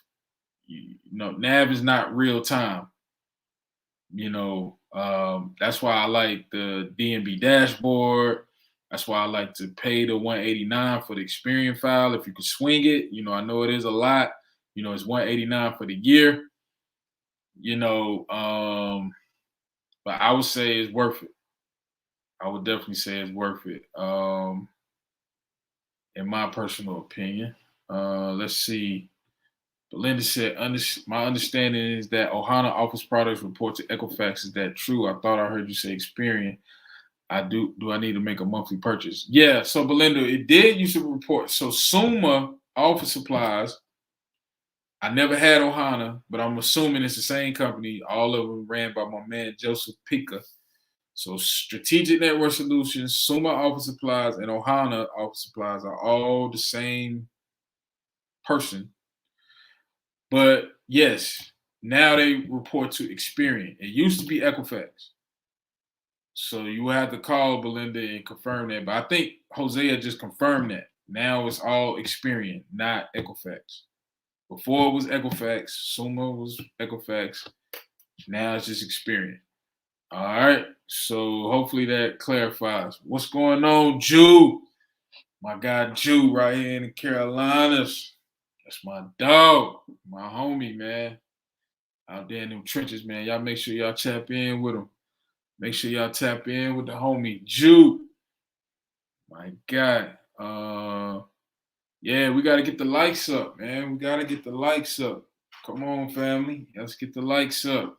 NAV is not real time. That's why I like the DNB dashboard. That's why I like to pay the $189 for the Experian file. If you can swing it, I know it is a lot. It's $189 for the year. But I would say it's worth it. I would definitely say it's worth it. In my personal opinion. Let's see. Belinda said, my understanding is that Ohana office products report to Equifax. Is that true? I thought I heard you say Experian. Do I need to make a monthly purchase? Yeah, so Belinda, it did used to report. So SUMA office supplies, I never had Ohana, but I'm assuming it's the same company. All of them ran by my man, Joseph Pica. So Strategic Network Solutions, SUMA office supplies, and Ohana office supplies are all the same person. But yes, now they report to Experian. It used to be Equifax. So you will have to call Belinda and confirm that. But I think Hosea just confirmed that. Now it's all Experian, not Equifax. Before it was Equifax, Summa was Equifax. Now it's just Experian. All right. So hopefully that clarifies. What's going on, Jew? My guy Jew right here in the Carolinas. That's my dog, my homie, man. Out there in them trenches, man. Y'all make sure y'all tap in with him. Make sure y'all tap in with the homie Jew. My guy. Yeah, we gotta get the likes up, man. We gotta get the likes up. Come on, family. Let's get the likes up.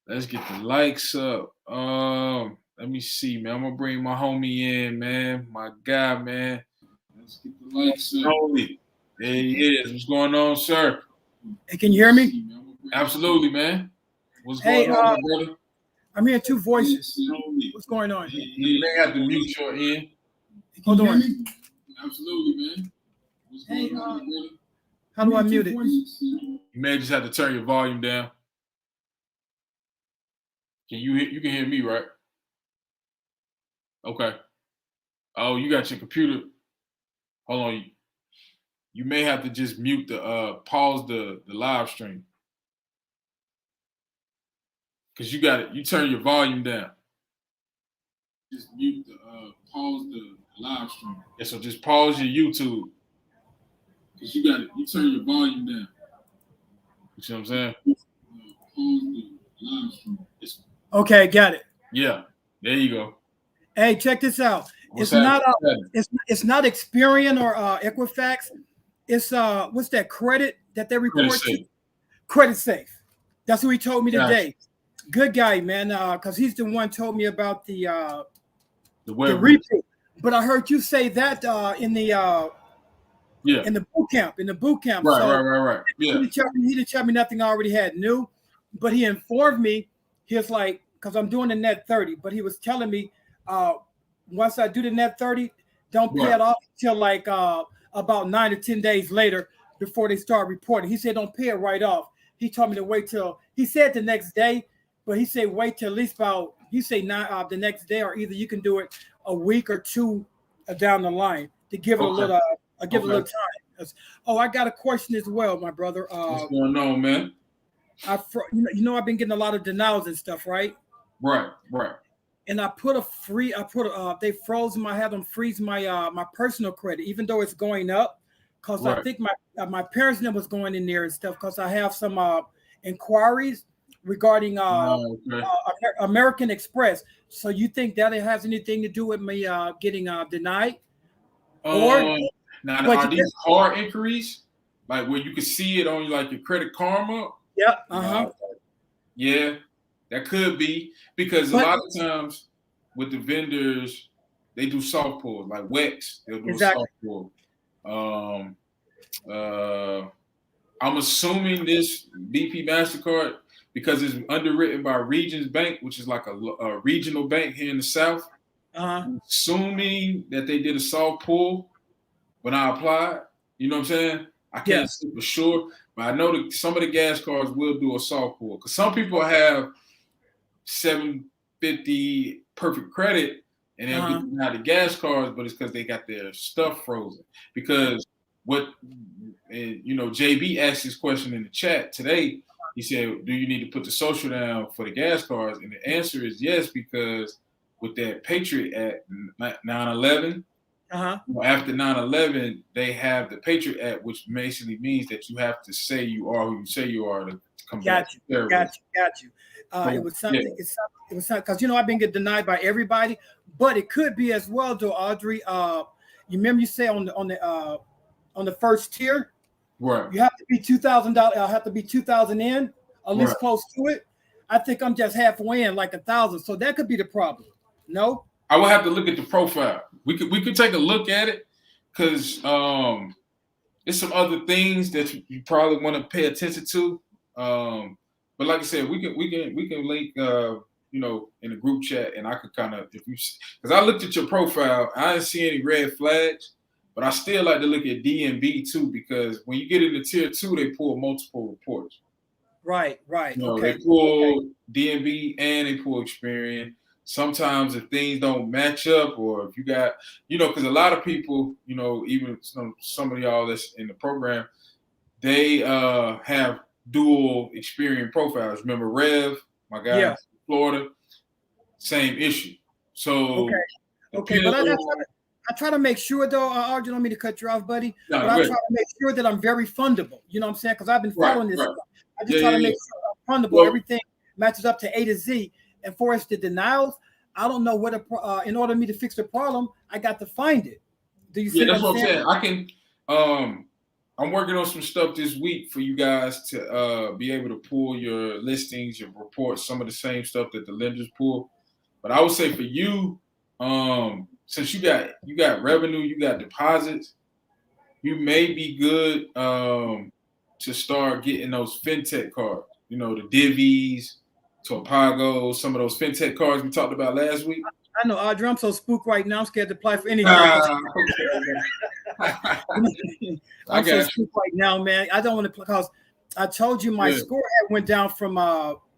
Let's get the likes up. Let me see, man. I'm gonna bring my homie in, man. My guy, man. Let's get the likes up. Holy. There he is. What's going on, sir? Hey, can you hear me? Absolutely, man. What's going on, brother? I'm hearing two voices. What's going on? You may have to mute your end. Hold on. Absolutely, man. What's going on, brother? How do I mute it? You may just have to turn your volume down. Can you can hear me, right? Okay. Oh, you got your computer. Hold on. You may have to just mute the pause the live stream. Cause you got it. You turn your volume down. Just mute the pause the live stream. Yeah, so just pause your YouTube. Cause you got it. You turn your volume down. You see what I'm saying? Pause the live stream. Okay, got it. Yeah, there you go. Hey, check this out. It's not Experian or Equifax. It's what's that credit that they report to? Credit Safe. That's what he told me today. Good guy, man. Because he's the one told me about the repeat. But I heard you say that in the boot camp. Right. Yeah. He didn't tell me nothing I already had knew, but he informed me. He was like, because I'm doing the net 30, but he was telling me once I do the net 30, don't pay it off until like about 9 to 10 days later before they start reporting. He said don't pay it right off. He told me to wait till, he said the next day, but he said wait till at least about, he said the next day, or either you can do it a week or two down the line to give it a little time. Oh, I got a question as well, my brother. What's going on, man? I've been getting a lot of denials and stuff, right? Right. And they froze my, had them freeze my my personal credit, even though it's going up, because I think my parents' name was going in there and stuff, because I have some inquiries regarding American Express. So you think that it has anything to do with me getting denied? Now, are these hard inquiries, like where you can see it on like your Credit Karma? Yeah. Yeah, that could be, because a lot of times with the vendors, they do soft pulls, like Wex. They'll do a soft pull. I'm assuming this BP Mastercard, because it's underwritten by Regions Bank, which is like a regional bank here in the South. I'm assuming that they did a soft pull when I applied. You know what I'm saying? I can't say for sure, but I know that some of the gas cards will do a soft pull, because some people have 750 perfect credit and they'll get out the gas cards, but it's because they got their stuff frozen. Because JB asked this question in the chat today. He said, do you need to put the social down for the gas cards? And the answer is yes, because with that Patriot Act 9/11, after 9/11, they have the Patriot Act, which basically means that you have to say you are who you say you are to come back. Got you. It was something. It was something, because I've been getting denied by everybody, but it could be as well, though, Audrey. You remember you say on the first tier, right? You have to be $2,000. I have to be 2,000 in, at least close to it. I think I'm just halfway in, like 1,000. So that could be the problem. No, I will have to look at the profile. We could take a look at it, because there's some other things that you probably want to pay attention to. But like I said, we can link in a group chat, and I could kind of, because I looked at your profile, I didn't see any red flags, but I still like to look at DNB too, because when you get into tier 2, they pull multiple reports. Right. They pull DNB and they pull Experian. sometimes if things don't match up, or if you got, because a lot of people, even some of y'all that's in the program, they have dual Experian profiles. Remember Rev, my guy in Florida, same issue. So okay, but I try to make sure though, Arjun, don't mean to cut you off, buddy, but I try to make sure that I'm very fundable. You know what I'm saying? Because I've been following this. I just try to make sure I'm fundable. Everything matches up to A to Z. And for us, the denials, I don't know what in order for me to fix the problem, I got to find it. Do you see that's what I'm saying? I can I'm working on some stuff this week for you guys to be able to pull your listings, your reports, some of the same stuff that the lenders pull. But I would say for you, since you got revenue, you got deposits, you may be good to start getting those fintech cards. The Divvies, Topago, some of those fintech cards we talked about last week. I know, Audrey, I'm so spooked right now. I'm scared to apply for anything. I'm so spooked right now, man. I don't want to, because I told you my score went down from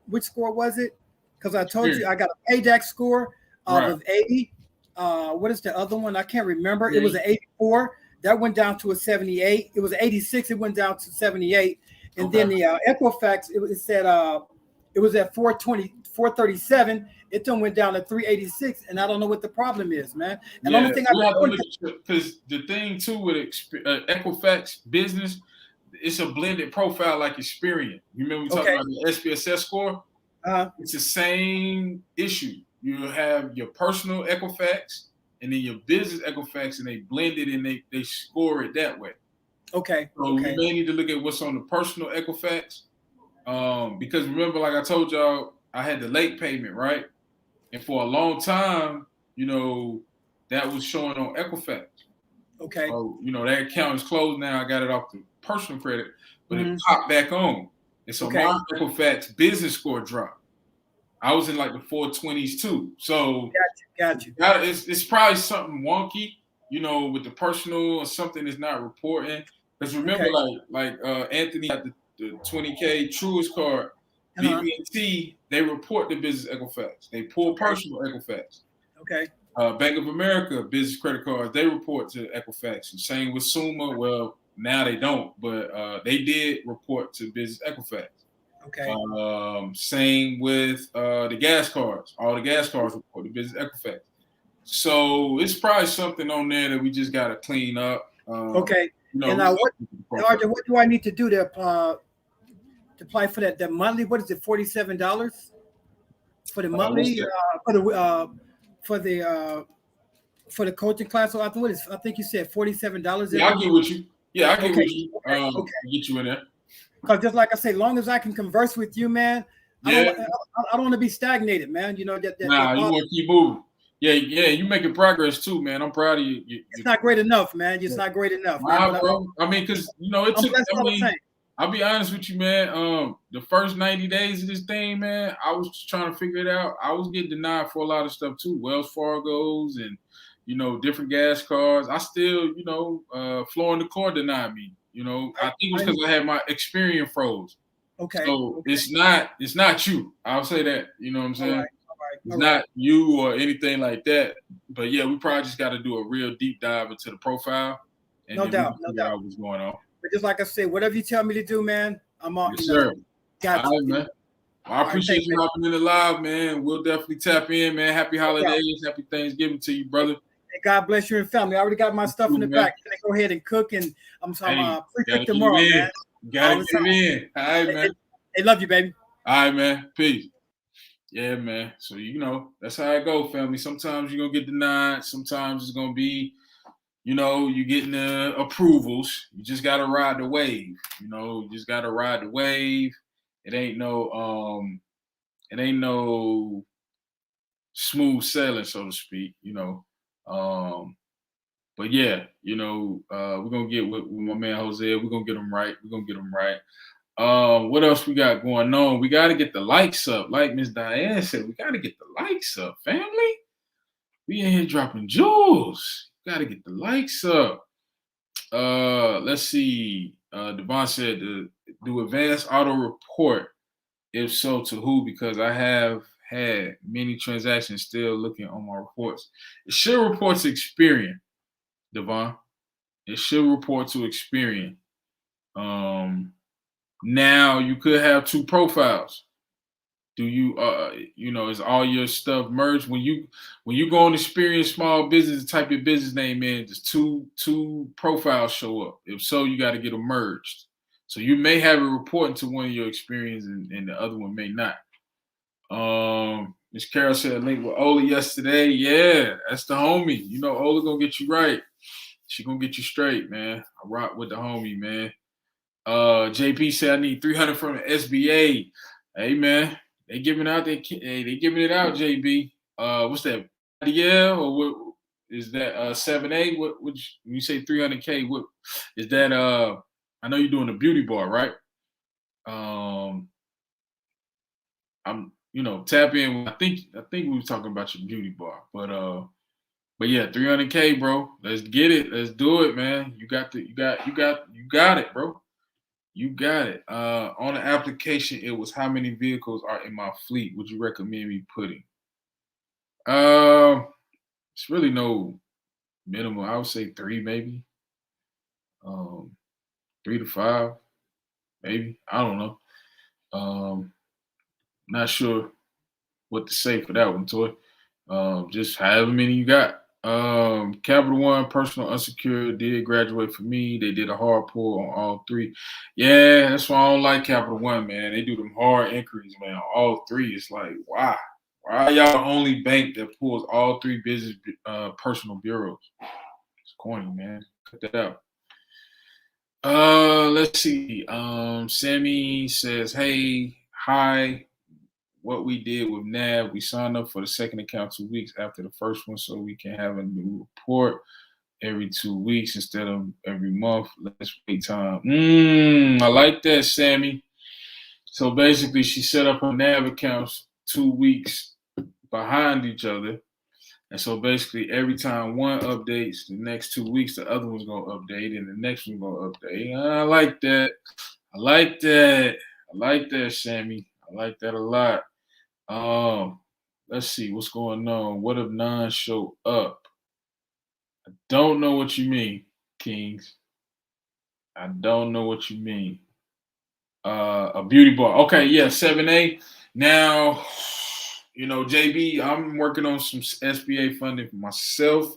which score was it? Because I told you I got a PAYDAC score of 80. What is the other one? I can't remember. It was an 84. That went down to a 78. It was 86. It went down to 78. And then the Equifax, it said it was at 420, 437. It then went down to 386, and I don't know what the problem is, man. And the only thing because the thing too with Equifax business, it's a blended profile like Experian. You remember we talked about the SPSS score? It's the same issue. You have your personal Equifax and then your business Equifax, and they blend it and they score it that way. So you may need to look at what's on the personal Equifax, because remember, like I told y'all, I had the late payment, right? And for a long time, that was showing on Equifax. So, that account is closed now. I got it off the personal credit, but it popped back on. And so my Equifax business score dropped. I was in like the 420s too. So got you. It's probably something wonky, with the personal, or something that's not reporting. Because remember, like Anthony got the 20K Truist card. BB&T, they report the business Equifax. They pull personal Equifax. Bank of America business credit cards, they report to Equifax. And same with Suma. Well, now they don't, but they did report to business Equifax. Same with the gas cards. All the gas cards report to business Equifax. So it's probably something on there that we just got to clean up. And now what do I need to do to apply for that monthly? What is it? $47 for the monthly for the coaching class. So I think you said $47. Yeah, I get with you. Yeah, I get with you. Get you in there. Because just like I say, long as I can converse with you, man, I don't want to be stagnated, man. You want to keep moving. Yeah, you making progress too, man. I'm proud of you. It's not great enough, man. It's not great enough. Nah, bro. I mean, because it took. I'll be honest with you, man. The first 90 days of this thing, man, I was just trying to figure it out. I was getting denied for a lot of stuff too, Wells Fargo's and different gas cards. I still, Flooring the Core denied me. I think it was because I had my Experian froze. So it's not you. I'll say that. You know what I'm saying? It's not you or anything like that. But yeah, we probably just got to do a real deep dive into the profile. And no doubt. What's going on. But just like I said, whatever you tell me to do, man, I'm on. Yes, sir. Got you. All right, man. I appreciate you hopping in the live, man. We'll definitely tap in, man. Happy holidays. Happy Thanksgiving to you, brother. Hey, God bless you and family. I already got my stuff in the back. Can I go ahead and cook? And I'm pre-cook tomorrow, man. Gotta get in. All right, man. Hey, love you, baby. All right, man. Peace. Yeah, man. So, that's how it go, family. Sometimes you're going to get denied. Sometimes it's going to be, you're getting approvals. You just got to ride the wave. You just got to ride the wave. It ain't no smooth sailing, so to speak, But yeah, we're going to get with my man Jose. We're going to get him right. What else we got going on? We got to get the likes up. Like Miss Diane said, we got to get the likes up, family. We in here dropping jewels. Got to get the likes up. Let's see. Devon said to do advanced auto report. If so, to who? Because I have had many transactions still looking on my reports. It should report to Experian, Devon. It should report to Experian. Now you could have two profiles. Do you is all your stuff merged? When you go on Experience Small Business and type your business name in, just two profiles show up. If so, you got to get them merged. So you may have it reporting to one of your Experience and the other one may not. Miss Carol said link with Ola yesterday. Yeah, that's the homie. You know Ola gonna get you right. She gonna get you straight, man. I rock with the homie, man. JP said I need 300 from the SBA. Hey man, they giving it out, JB. What's that? Yeah, or what is that? 7A? What when you say 300K? What is that? I know you're doing a beauty bar, right? I'm tap in. I think we were talking about your beauty bar, but yeah, 300K, bro. Let's get it. Let's do it, man. You got it, bro. You got it. On the application, it was how many vehicles are in my fleet would you recommend me putting? It's really no minimum. I would say 3, maybe. 3 to 5, maybe. I don't know. Not sure what to say for that one, Toy. Just however many you got. Capital One, personal unsecured did graduate for me. They did a hard pull on all 3. Yeah, that's why I don't like Capital One, man. They do them hard inquiries, man, on all 3. It's like, why? Why are y'all the only bank that pulls all 3 business personal bureaus? It's corny, man. Cut that out. Let's see. Sammy says, hey, hi. What we did with NAV, we signed up for the second account 2 weeks after the first one so we can have a new report every 2 weeks instead of every month. Let's wait time. I like that, Sammy. So basically, she set up her NAV accounts 2 weeks behind each other. And so basically, every time one updates, the next 2 weeks, the other one's going to update, and the next one's going to update. I like that. I like that, Sammy. I like that a lot. Let's see what's going on. What if none show up? I don't know what you mean, Kings. I don't know what you mean. A beauty bar. Okay, yeah, 7A. Now, JB, I'm working on some SBA funding for myself.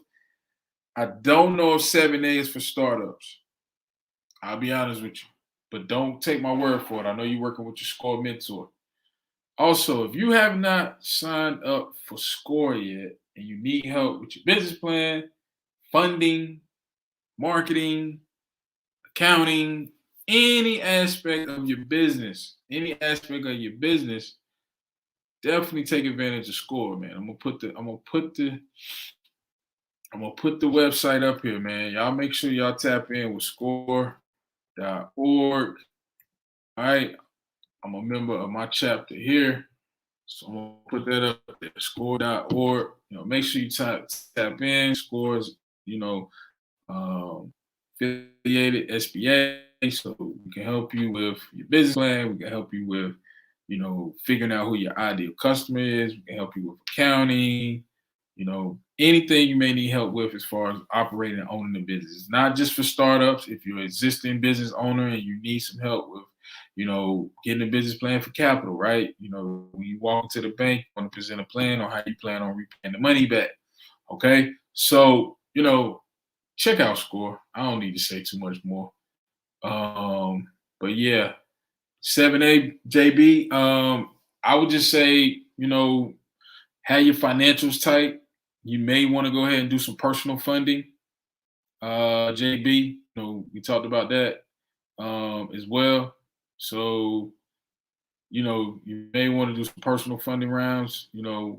I don't know if 7A is for startups. I'll be honest with you. But don't take my word for it. I know you're working with your SCORE mentor. Also, if you have not signed up for SCORE yet and you need help with your business plan, funding, marketing, accounting, any aspect of your business, definitely take advantage of SCORE, man. I'm gonna put the website up here, man. Y'all make sure y'all tap in with SCORE.org. All right. I'm a member of my chapter here. So I'm gonna put that up there, score.org. Make sure you tap in. Scores, affiliated SBA. So we can help you with your business plan. We can help you with, figuring out who your ideal customer is. We can help you with accounting, anything you may need help with as far as operating and owning the business. It's not just for startups. If you're an existing business owner and you need some help with, getting a business plan for capital, right? When you walk into the bank, you want to present a plan on how you plan on repaying the money back. Okay. So, check out SCORE. I don't need to say too much more. But yeah, 7A JB. I would just say, have your financials tight. You may want to go ahead and do some personal funding. JB, we talked about that as well. So, you may want to do some personal funding rounds,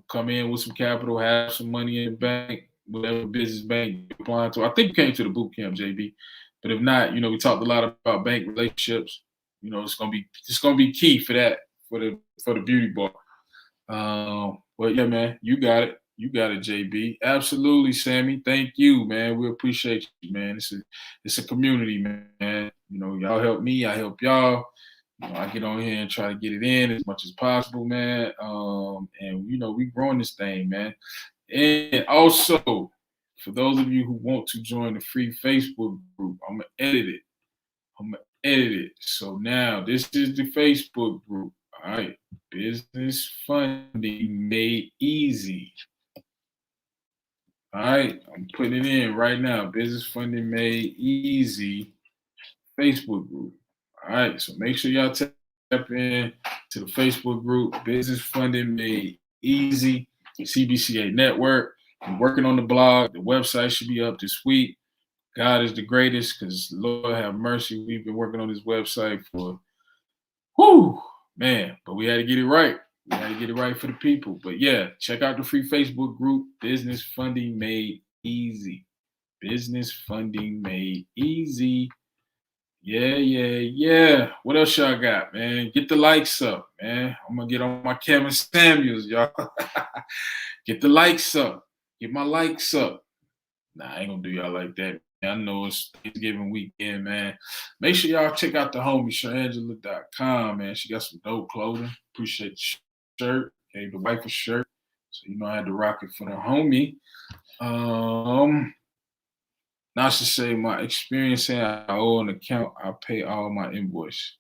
come in with some capital, have some money in the bank, whatever business bank you're applying to. I think you came to the boot camp, JB. But if not, we talked a lot about bank relationships. It's gonna be key for that, for the beauty bar. But yeah, man, you got it. You got it, JB. Absolutely, Sammy. Thank you, man. We appreciate you, man. It's a community, man. Y'all help me, I help y'all. I get on here and try to get it in as much as possible, man. And we growing this thing, man. And also, for those of you who want to join the free Facebook group, I'm gonna edit it. So now this is the Facebook group. All right, business funding made easy. All right, I'm putting it in right now. Business funding made easy. Facebook group. All right, so make sure y'all tap in to the Facebook group. Business funding made easy. CBCA network. I'm working on the blog. The website should be up this week. God is the greatest, because Lord have mercy. We've been working on this website for, man, but we had to get it right. We had to get it right for the people. But yeah, check out the free Facebook group, Business Funding Made Easy. Business Funding Made Easy. Yeah. What else y'all got, man? Get the likes up, man. I'm going to get on my Kevin Samuels, y'all. Get the likes up. Get my likes up. Nah, I ain't going to do y'all like that. I know it's Thanksgiving weekend, man. Make sure y'all check out the homie, shoutouts.com, man. She got some dope clothing. Appreciate the shirt. Gave the wife a shirt. So, I had to rock it for the homie. Now I should say my experience saying I owe an account, I pay all my invoice.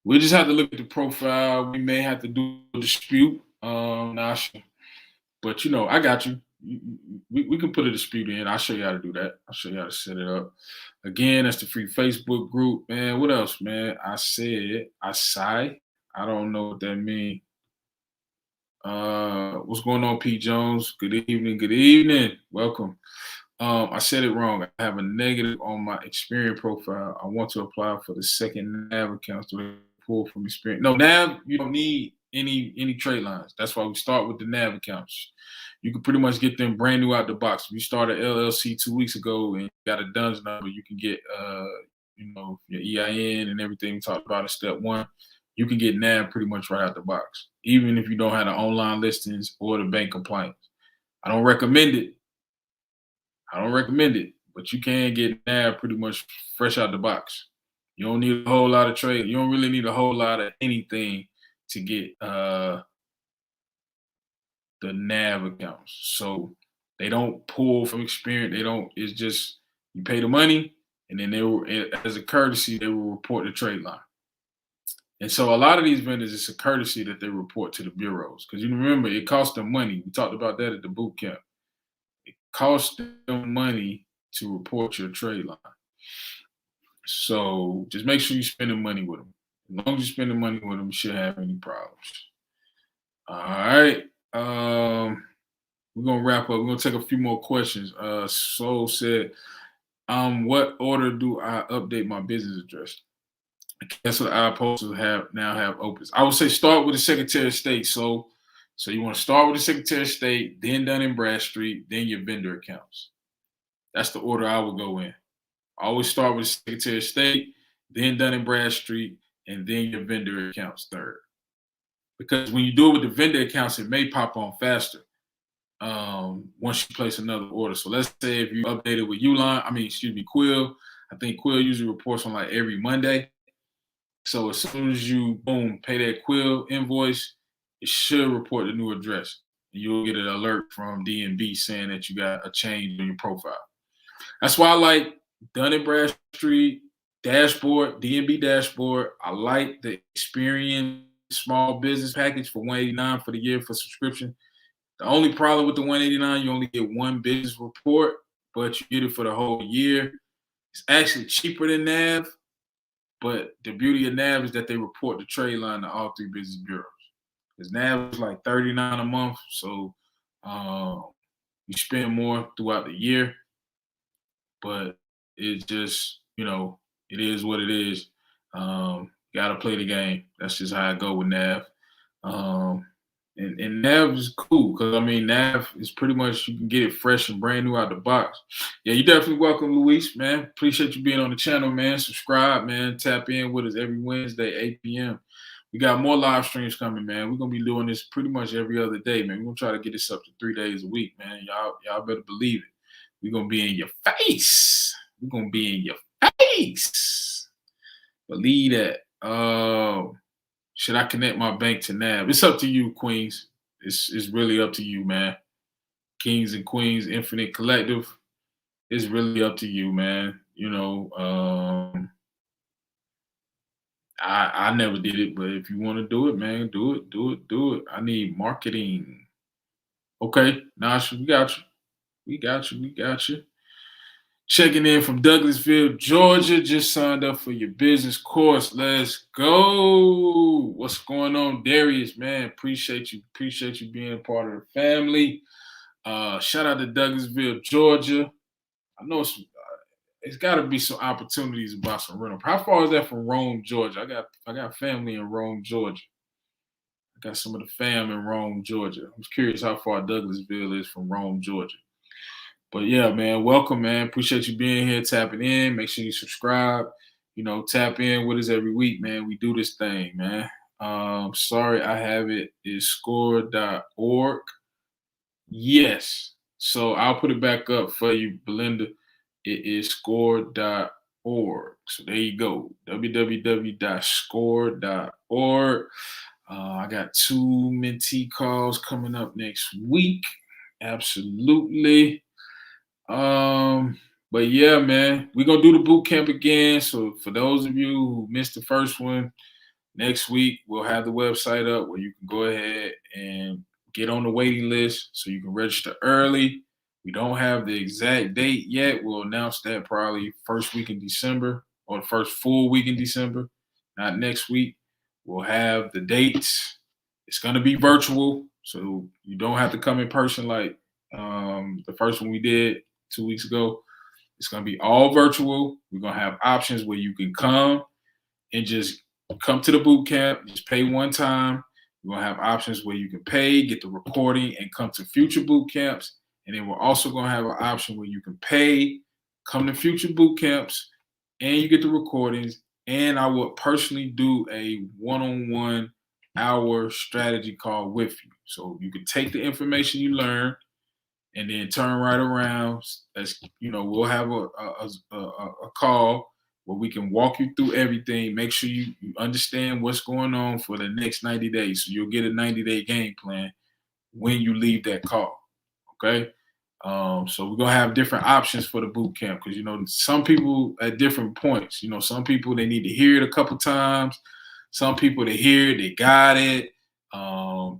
We just have to look at the profile. We may have to do a dispute. Nasha. But I got you. We can put a dispute in. I'll show you how to do that. I'll show you how to set it up. Again, that's the free Facebook group. Man, what else, man? I don't know what that means. What's going on, Pete Jones? Good evening. Welcome. I said it wrong. I have a negative on my Experian profile. I want to apply for the second NAV account to pull from Experian. No, NAV, you don't need any trade lines. That's why we start with the NAV accounts. You can pretty much get them brand new out the box. If you started LLC 2 weeks ago and you got a DUNS number, you can get your EIN and everything we talked about in step 1. You can get NAV pretty much right out the box, even if you don't have the online listings or the bank compliance. I don't recommend it, but you can get NAV pretty much fresh out the box. You don't need a whole lot of trade. You don't really need a whole lot of anything to get the NAV accounts. So they don't pull from Experian. It's just you pay the money, and then as a courtesy, they will report the trade line. And so a lot of these vendors, it's a courtesy that they report to the bureaus. Because you remember, it costs them money. We talked about that at the boot camp. It costs them money to report your trade line. So just make sure you're spending money with them. As long as you're spending money with them, you shouldn't have any problems. All right. We're going to wrap up. We're going to take a few more questions. Soul said, what order do I update my business address? That's what our posters now have opens. I would say start with the Secretary of State. So you want to start with the Secretary of State, then Dun & Bradstreet, then your vendor accounts. That's the order I would go in. I always start with the Secretary of State, then Dun & Bradstreet, and then your vendor accounts third. Because when you do it with the vendor accounts, it may pop on faster once you place another order. So let's say if you update it with Quill. I think Quill usually reports on like every Monday. So as soon as you, pay that Quill invoice, it should report the new address. And you'll get an alert from DNB saying that you got a change in your profile. That's why I like Dun & Bradstreet dashboard, DNB dashboard. I like the Experian small business package for $189 for the year for subscription. The only problem with the $189, you only get one business report, but you get it for the whole year. It's actually cheaper than NAV. But the beauty of NAV is that they report the trade line to all 3 business bureaus. Because NAV is like $39 a month, so you spend more throughout the year. But it's just, it is what it is. Gotta play the game. That's just how I go with NAV. And NAV is cool because NAV is pretty much, you can get it fresh and brand new out the box. Yeah, you're definitely welcome, Luis, man. Appreciate you being on the channel, man. Subscribe, man. Tap in with us every Wednesday, 8 p.m. We got more live streams coming, man. We're gonna be doing this pretty much every other day, man. We're gonna try to get this up to 3 days a week, man. Y'all better believe it. We're gonna be in your face. We're gonna be in your face. Believe that. Should I connect my bank to NAB? It's up to you, Queens. It's really up to you, man. Kings and Queens, Infinite Collective. It's really up to you, man. I never did it, but if you want to do it, man, do it. I need marketing. Okay, Nasha, we got you. We got you. Checking in from Douglasville, Georgia. Just signed up for your business course. Let's go. What's going on, Darius? Man, appreciate you. Appreciate you being a part of the family. Shout out to Douglasville, Georgia. I know it's got to be some opportunities about some rental. How far is that from Rome, Georgia? I got family in Rome, Georgia. I got some of the fam in Rome, Georgia. I was curious how far Douglasville is from Rome, Georgia. But yeah, man, welcome, man. Appreciate you being here, tapping in. Make sure you subscribe. Tap in with us every week, man. We do this thing, man. Sorry, I have it. Is score.org. Yes. So I'll put it back up for you, Belinda. It is score.org. So there you go. www.score.org. I got 2 mentee calls coming up next week. Absolutely. But yeah, man, we're gonna do the boot camp again. So for those of you who missed the first one, next week we'll have the website up where you can go ahead and get on the waiting list so you can register early. We don't have the exact date yet. We'll announce that probably first week in December or the first full week in December, not next week. We'll have the dates. It's gonna be virtual, so you don't have to come in person like the first one we did 2 weeks ago. It's going to be all virtual. We're going to have options where you can come and just come to the boot camp, just pay one time. We're going to have options where you can pay, get the recording, and come to future boot camps. And then we're also going to have an option where you can pay, come to future boot camps, and you get the recordings. And I would personally do a one-on-one hour strategy call with you. So you can take the information you learn and then turn right around. We'll have a call where we can walk you through everything. Make sure you understand what's going on for the next 90 days. So you'll get a 90-day game plan when you leave that call. Okay. So we're gonna have different options for the boot camp because some people at different points. Some people they need to hear it a couple times. Some people they hear it, they got it.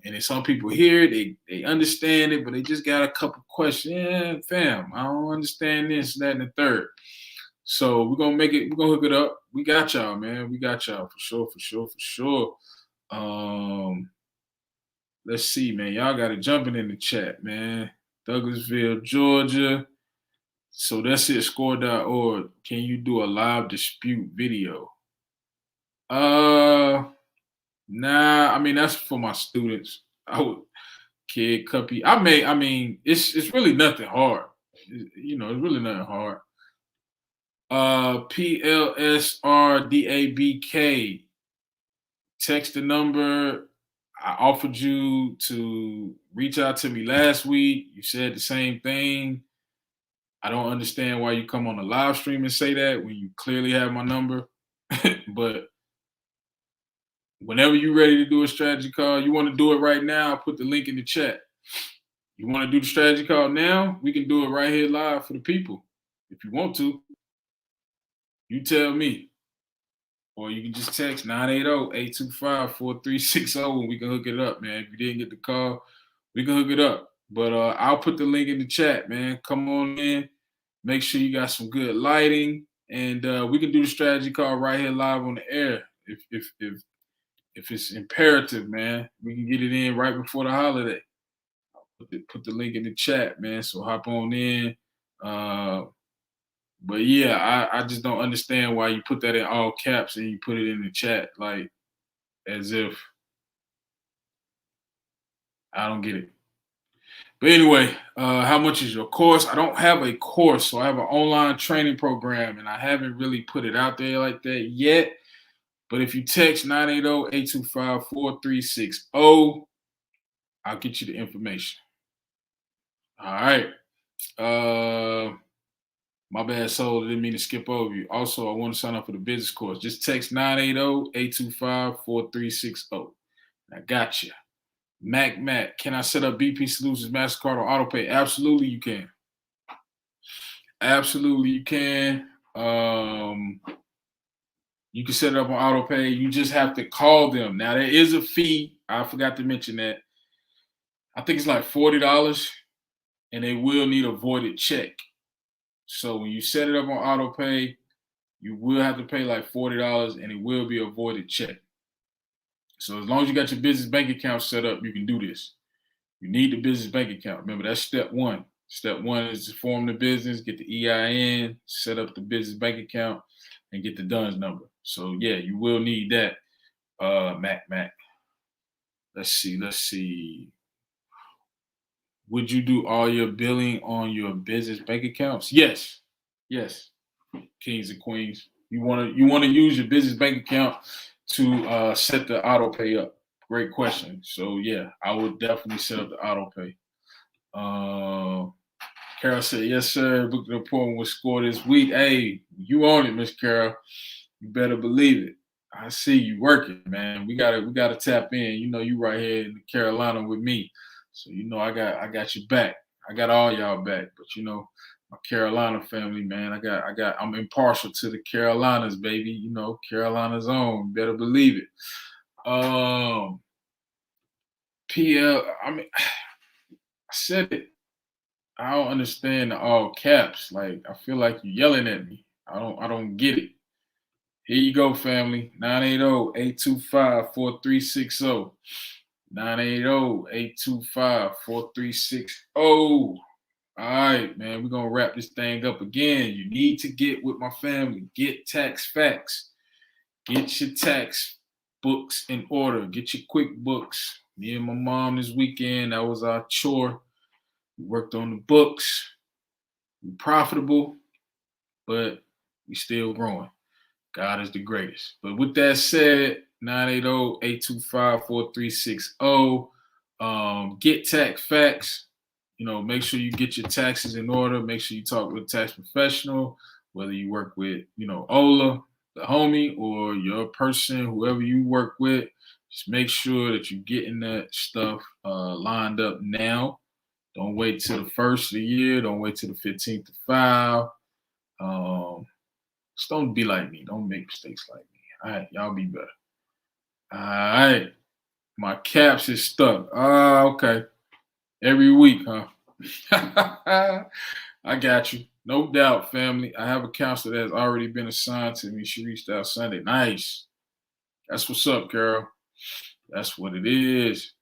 And then some people hear it, they understand it, but they just got a couple questions. Yeah, fam, I don't understand this, that, and the third. So we're gonna hook it up. We got y'all, man. We got y'all for sure. Let's see, man. Y'all got it jumping in the chat, man. Douglasville, Georgia. So that's it, score.org. Can you do a live dispute video? Nah, I mean that's for my students. Kid Cuppy. It's really nothing hard. It's really nothing hard. PLSRDABK. Text the number. I offered you to reach out to me last week. You said the same thing. I don't understand why you come on a live stream and say that when you clearly have my number. But whenever you're ready to do a strategy call, you want to do it right now, I'll put the link in the chat. You want to do the strategy call now? We can do it right here live for the people. If you want to, you tell me. Or you can just text 980-825-4360 and we can hook it up, man. If you didn't get the call, we can hook it up. But I'll put the link in the chat, man. Come on in. Make sure you got some good lighting. And we can do the strategy call right here live on the air. If it's imperative, man, we can get it in right before the holiday. Put the link in the chat, man. So hop on in. But yeah, I just don't understand why you put that in all caps and you put it in the chat, like as if I don't get it. But anyway, how much is your course? I don't have a course, so I have an online training program, and I haven't really put it out there like that yet. But if you text 980-825-4360, I'll get you the information. All right. My bad, soul. I didn't mean to skip over you. Also, I want to sign up for the business course. Just text 980-825-4360. I got you. Mac, can I set up BP Solutions Mastercard on autopay? Absolutely, you can. Absolutely, you can. You can set it up on autopay. You just have to call them. Now, there is a fee. I forgot to mention that. I think it's like $40, and they will need a voided check. So when you set it up on autopay, you will have to pay like $40, and it will be a voided check. So as long as you got your business bank account set up, you can do this. You need the business bank account. Remember, that's step one. Step one is to form the business, get the EIN, set up the business bank account, and get the DUNS number. So yeah, you will need that. Mac. Let's see. Would you do all your billing on your business bank accounts? Yes. Kings and queens. You want to use your business bank account to set the auto pay up. Great question. So yeah, I would definitely set up the auto pay. Carol said, yes, sir. Booked an appointment with SCORE this week. Hey, you on it, Miss Carol. You better believe it. I see you working, man. We gotta tap in. You know, you right here in Carolina with me. So you know I got your back. I got all y'all back. But you know, my Carolina family, man, I'm impartial to the Carolinas, baby. You know, Carolina's own. You better believe it. PL, I mean, I said it. I don't understand the all caps. Like, I feel like you're yelling at me. I don't get it. Here you go, family. 980-825-4360. 980-825-4360. All right, man. We're gonna wrap this thing up again. You need to get with my family. Get tax facts. Get your tax books in order. Get your QuickBooks. Me and my mom this weekend, that was our chore. We worked on the books. We're profitable, but we still growing. God is the greatest. But with that said, 980-825-4360. Get tax facts. You know, make sure you get your taxes in order. Make sure you talk with a tax professional, whether you work with, you know, Ola, the homie, or your person, whoever you work with. Just make sure that you're getting that stuff lined up now. Don't wait till the first of the year. Don't wait till the 15th to file. Just don't be like me. Don't make mistakes like me. All right, y'all be better. All right. My caps is stuck. Okay. Every week, huh? I got you. No doubt, family. I have a counselor that has already been assigned to me. She reached out Sunday. Nice. That's what's up, girl. That's what it is.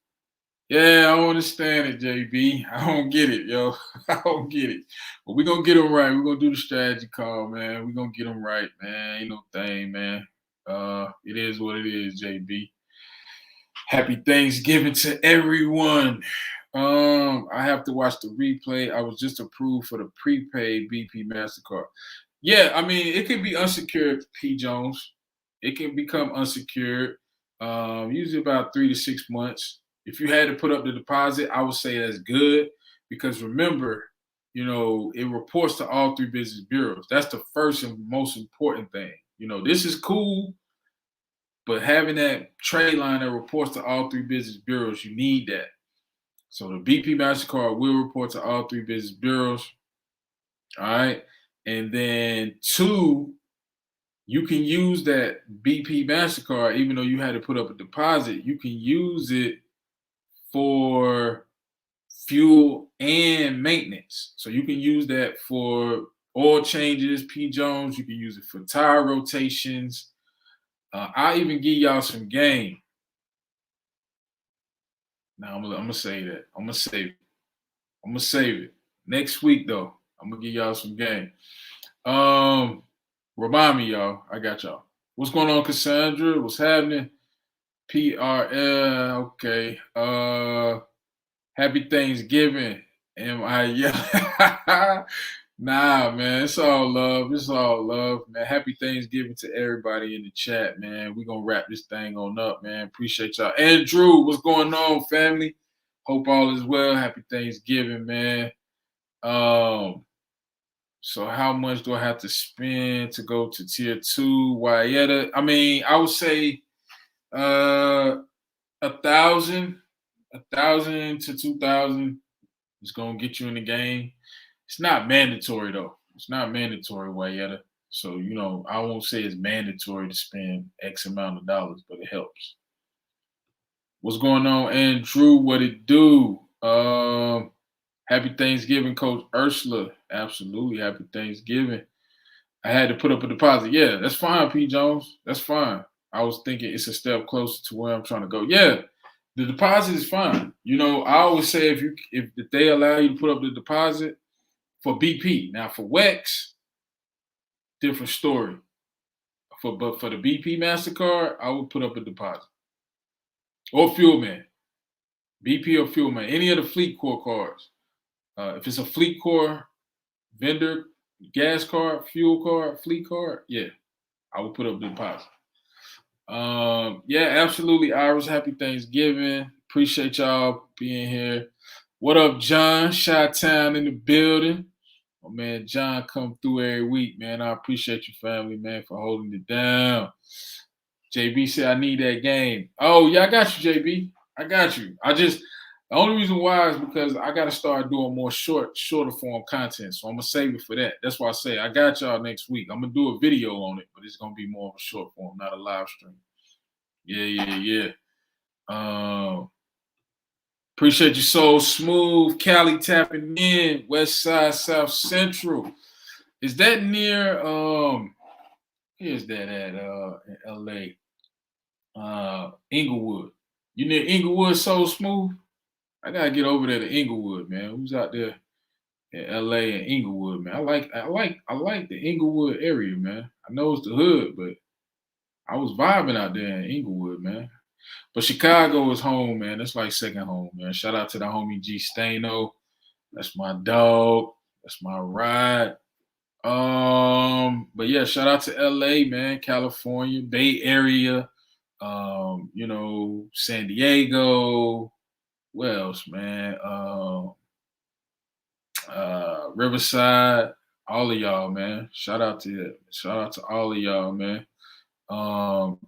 Yeah, I don't understand it, JB. I don't get it, yo. I don't get it. But we're going to get them right. We're going to do the strategy call, man. We're going to get them right, man. Ain't no thing, man. It is what it is, JB. Happy Thanksgiving to everyone. I have to watch the replay. I was just approved for the prepaid BP Mastercard. Yeah, I mean, it can be unsecured, P. Jones. It can become unsecured, usually about 3 to 6 months. If you had to put up the deposit, I would say that's good because remember, you know, it reports to all 3 business bureaus. That's the first and most important thing. You know, this is cool, but having that trade line that reports to all 3 business bureaus, you need that. So the BP Mastercard will report to all 3 business bureaus. All right. And then 2, you can use that BP Mastercard, even though you had to put up a deposit, you can use it for fuel and maintenance. So you can use that for oil changes, P. Jones. You can use it for tire rotations. I'll even give y'all some game. Now I'm gonna say that. I'm gonna save it. Next week though, I'm gonna give y'all some game. Remind me, y'all. I got y'all. What's going on, Cassandra? What's happening? PRL. Okay. Happy Thanksgiving. Am I yelling? Nah, man. It's all love. It's all love, man. Happy Thanksgiving to everybody in the chat, man. We're gonna wrap this thing on up, man. Appreciate y'all. Andrew, what's going on, family? Hope all is well. Happy Thanksgiving, man. So how much do I have to spend to go to tier 2 Wayetta? I mean, I would say 1,000, 1,000 to 2,000 is gonna get you in the game. It's not mandatory though. It's not mandatory, Wayetta. So, I won't say it's mandatory to spend X amount of dollars, but it helps. What's going on, Andrew? What it do? Happy Thanksgiving, Coach Ursula. Absolutely, happy Thanksgiving. I had to put up a deposit. Yeah, that's fine, P. Jones. That's fine. I was thinking it's a step closer to where I'm trying to go. Yeah, the deposit is fine. I always say if they allow you to put up the deposit for BP. Now for WEX, different story. But for the BP Mastercard, I would put up a deposit. Or Fuelman. BP or Fuelman. Any of the Fleet Core cards. If it's a Fleet Core vendor, gas card, fuel card, fleet card, yeah, I would put up the deposit. Yeah, absolutely, Iris. Happy Thanksgiving. Appreciate y'all being here. What up, John? Chi-Town in the building. Oh man, John come through every week, man. I appreciate you, family, man, for holding it down. JB said I need that game. Oh yeah, I got you, JB. I got you. The only reason why is because I got to start doing more shorter form content. So I'm going to save it for that. That's why I say I got y'all next week. I'm going to do a video on it, but it's going to be more of a short form, not a live stream. Yeah. Appreciate you, so smooth. Cali tapping in. West Side, South Central. Is that near, here's that at in LA? Inglewood. You near Inglewood, so smooth? I gotta get over there to Inglewood, man. Who's out there in LA and Inglewood, man? I like the Inglewood area, man. I know it's the hood, but I was vibing out there in Inglewood, man. But Chicago is home, man. That's like second home, man. Shout out to the homie G Stano. That's my dog. That's my ride. But yeah, shout out to LA, man, California, Bay Area, San Diego. What else, man? Riverside, all of y'all, man. Shout out to all of y'all, man.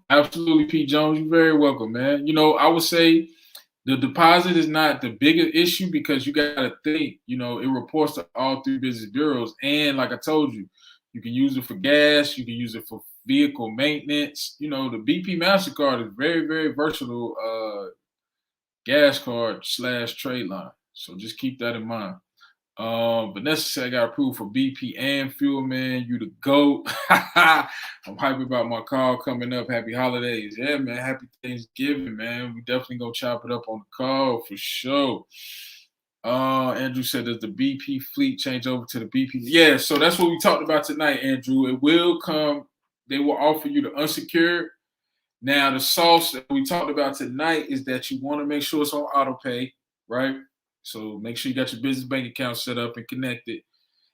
Absolutely, Pete Jones, you're very welcome, man. I would say the deposit is not the bigger issue because you got to think, it reports to all 3 business bureaus. And like I told you, you can use it for gas, you can use it for vehicle maintenance. The BP Mastercard is very, very versatile gas card / trade line. So just keep that in mind. Vanessa said I got approved for BP and Fuel, man. You the GOAT. I'm hyped about my call coming up. Happy holidays. Yeah, man. Happy Thanksgiving, man. We definitely gonna chop it up on the call for sure. Andrew said, does the BP fleet change over to the BP? Yeah, so that's what we talked about tonight, Andrew. It will come. They will offer you the unsecured. Now, the sauce that we talked about tonight is that you want to make sure it's on auto pay, right? So make sure you got your business bank account set up and connected.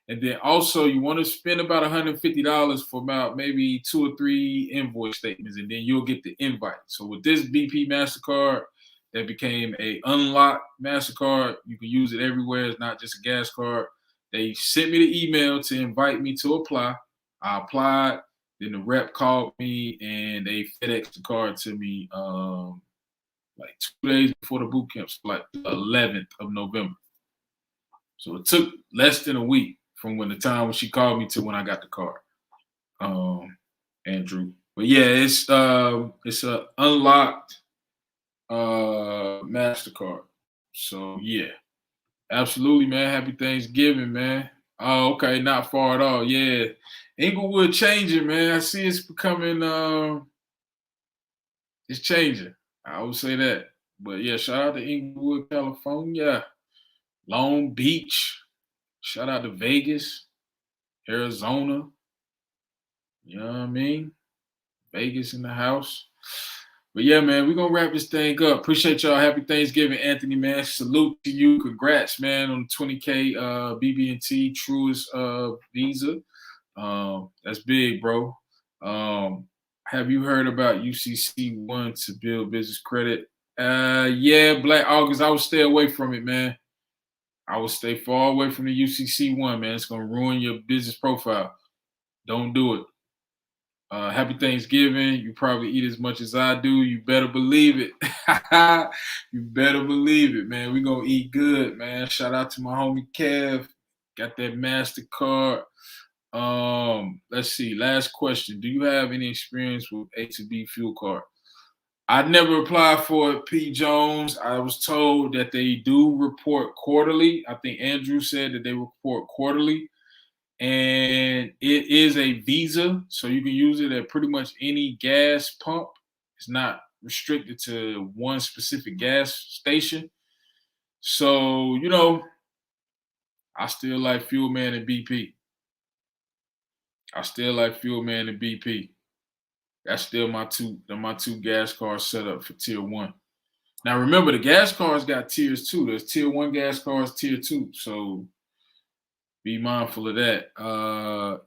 And then also you want to spend about $150 for about maybe 2 or 3 invoice statements, and then you'll get the invite. So with this BP Mastercard that became a unlocked Mastercard, you can use it everywhere. It's not just a gas card. They sent me the email to invite me to apply. I applied. Then the rep called me and they FedExed the card to me like 2 days before the boot camp, so like the 11th of November. So it took less than a week from when she called me to when I got the card, Andrew. But yeah, it's a unlocked Mastercard. So yeah, absolutely, man. Happy Thanksgiving, man. Oh, okay, not far at all. Yeah, Inglewood changing, man. I see it's becoming it's changing. I would say that. But yeah, shout out to Inglewood, California, Long Beach. Shout out to Vegas, Arizona. You know what I mean? Vegas in the house. But yeah, man, we're going to wrap this thing up. Appreciate y'all. Happy Thanksgiving, Anthony, man. Salute to you. Congrats, man, on the 20K BB&T Truist Visa. That's big, bro. Have you heard about UCC1 to build business credit? Yeah, Black August. I would stay away from it, man. I would stay far away from the UCC one, man. It's gonna ruin your business profile. Don't do it. Happy Thanksgiving. You probably eat as much as I do. You better believe it. You better believe it, man. We gonna eat good, man. Shout out to my homie Kev. Got that Mastercard. Let's see. Last question. Do you have any experience with A to B fuel card? I never applied for it, P. Jones. I was told that they do report quarterly. I think Andrew said that they report quarterly. And it is a Visa, so you can use it at pretty much any gas pump. It's not restricted to one specific gas station. So, I still like Fuel Man and BP. I still like Fuel Man and BP. That's still my two gas cards set up for tier 1. Now remember, the gas cards got tiers too. There's tier 1 gas cards, tier 2. So be mindful of that.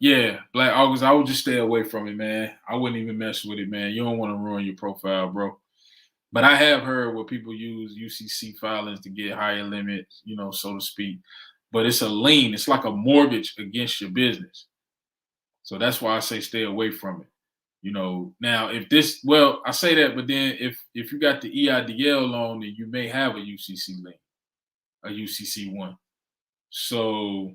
Yeah, Black August, I would just stay away from it, man. I wouldn't even mess with it, man. You don't want to ruin your profile, bro. But I have heard where people use UCC filings to get higher limits, so to speak. But it's a lien. It's like a mortgage against your business. So that's why I say stay away from it. Now if I say that, but then if you got the EIDL loan, then you may have a UCC lien, a UCC one. So,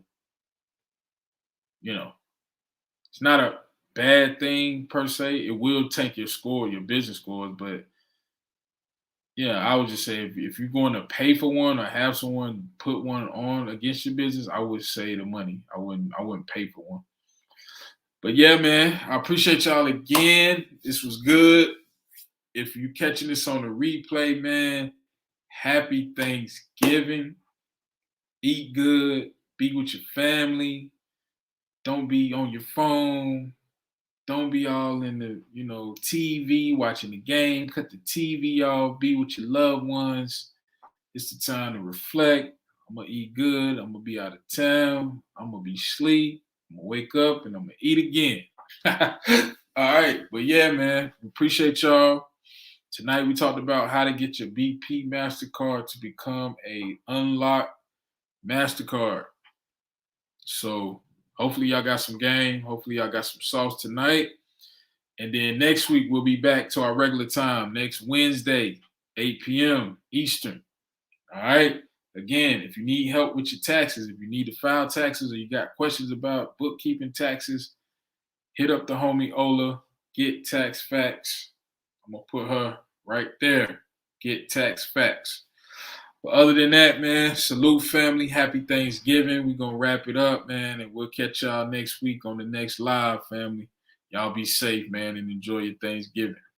it's not a bad thing per se. It will tank your score, your business scores, but yeah, I would just say if you're going to pay for one or have someone put one on against your business, I would say the money. I wouldn't pay for one. But yeah, man, I appreciate y'all again. This was good. If you're catching this on the replay, man, happy Thanksgiving. Eat good. Be with your family. Don't be on your phone. Don't be all in the, TV, watching the game. Cut the TV off. Be with your loved ones. It's the time to reflect. I'm going to eat good. I'm going to be out of town. I'm going to be asleep. I'm going to wake up and I'm going to eat again. All right. But yeah, man, appreciate y'all. Tonight we talked about how to get your BP Mastercard to become a unlocked Mastercard. So hopefully y'all got some game. Hopefully y'all got some sauce tonight. And then next week we'll be back to our regular time. Next Wednesday, 8 p.m. Eastern. All right. Again, if you need help with your taxes, if you need to file taxes or you got questions about bookkeeping taxes, hit up the homie Ola, Get Tax Facts. I'm going to put her right there. Get Tax Facts. But other than that, man, salute family. Happy Thanksgiving. We're going to wrap it up, man, and we'll catch y'all next week on the next live, family. Y'all be safe, man, and enjoy your Thanksgiving.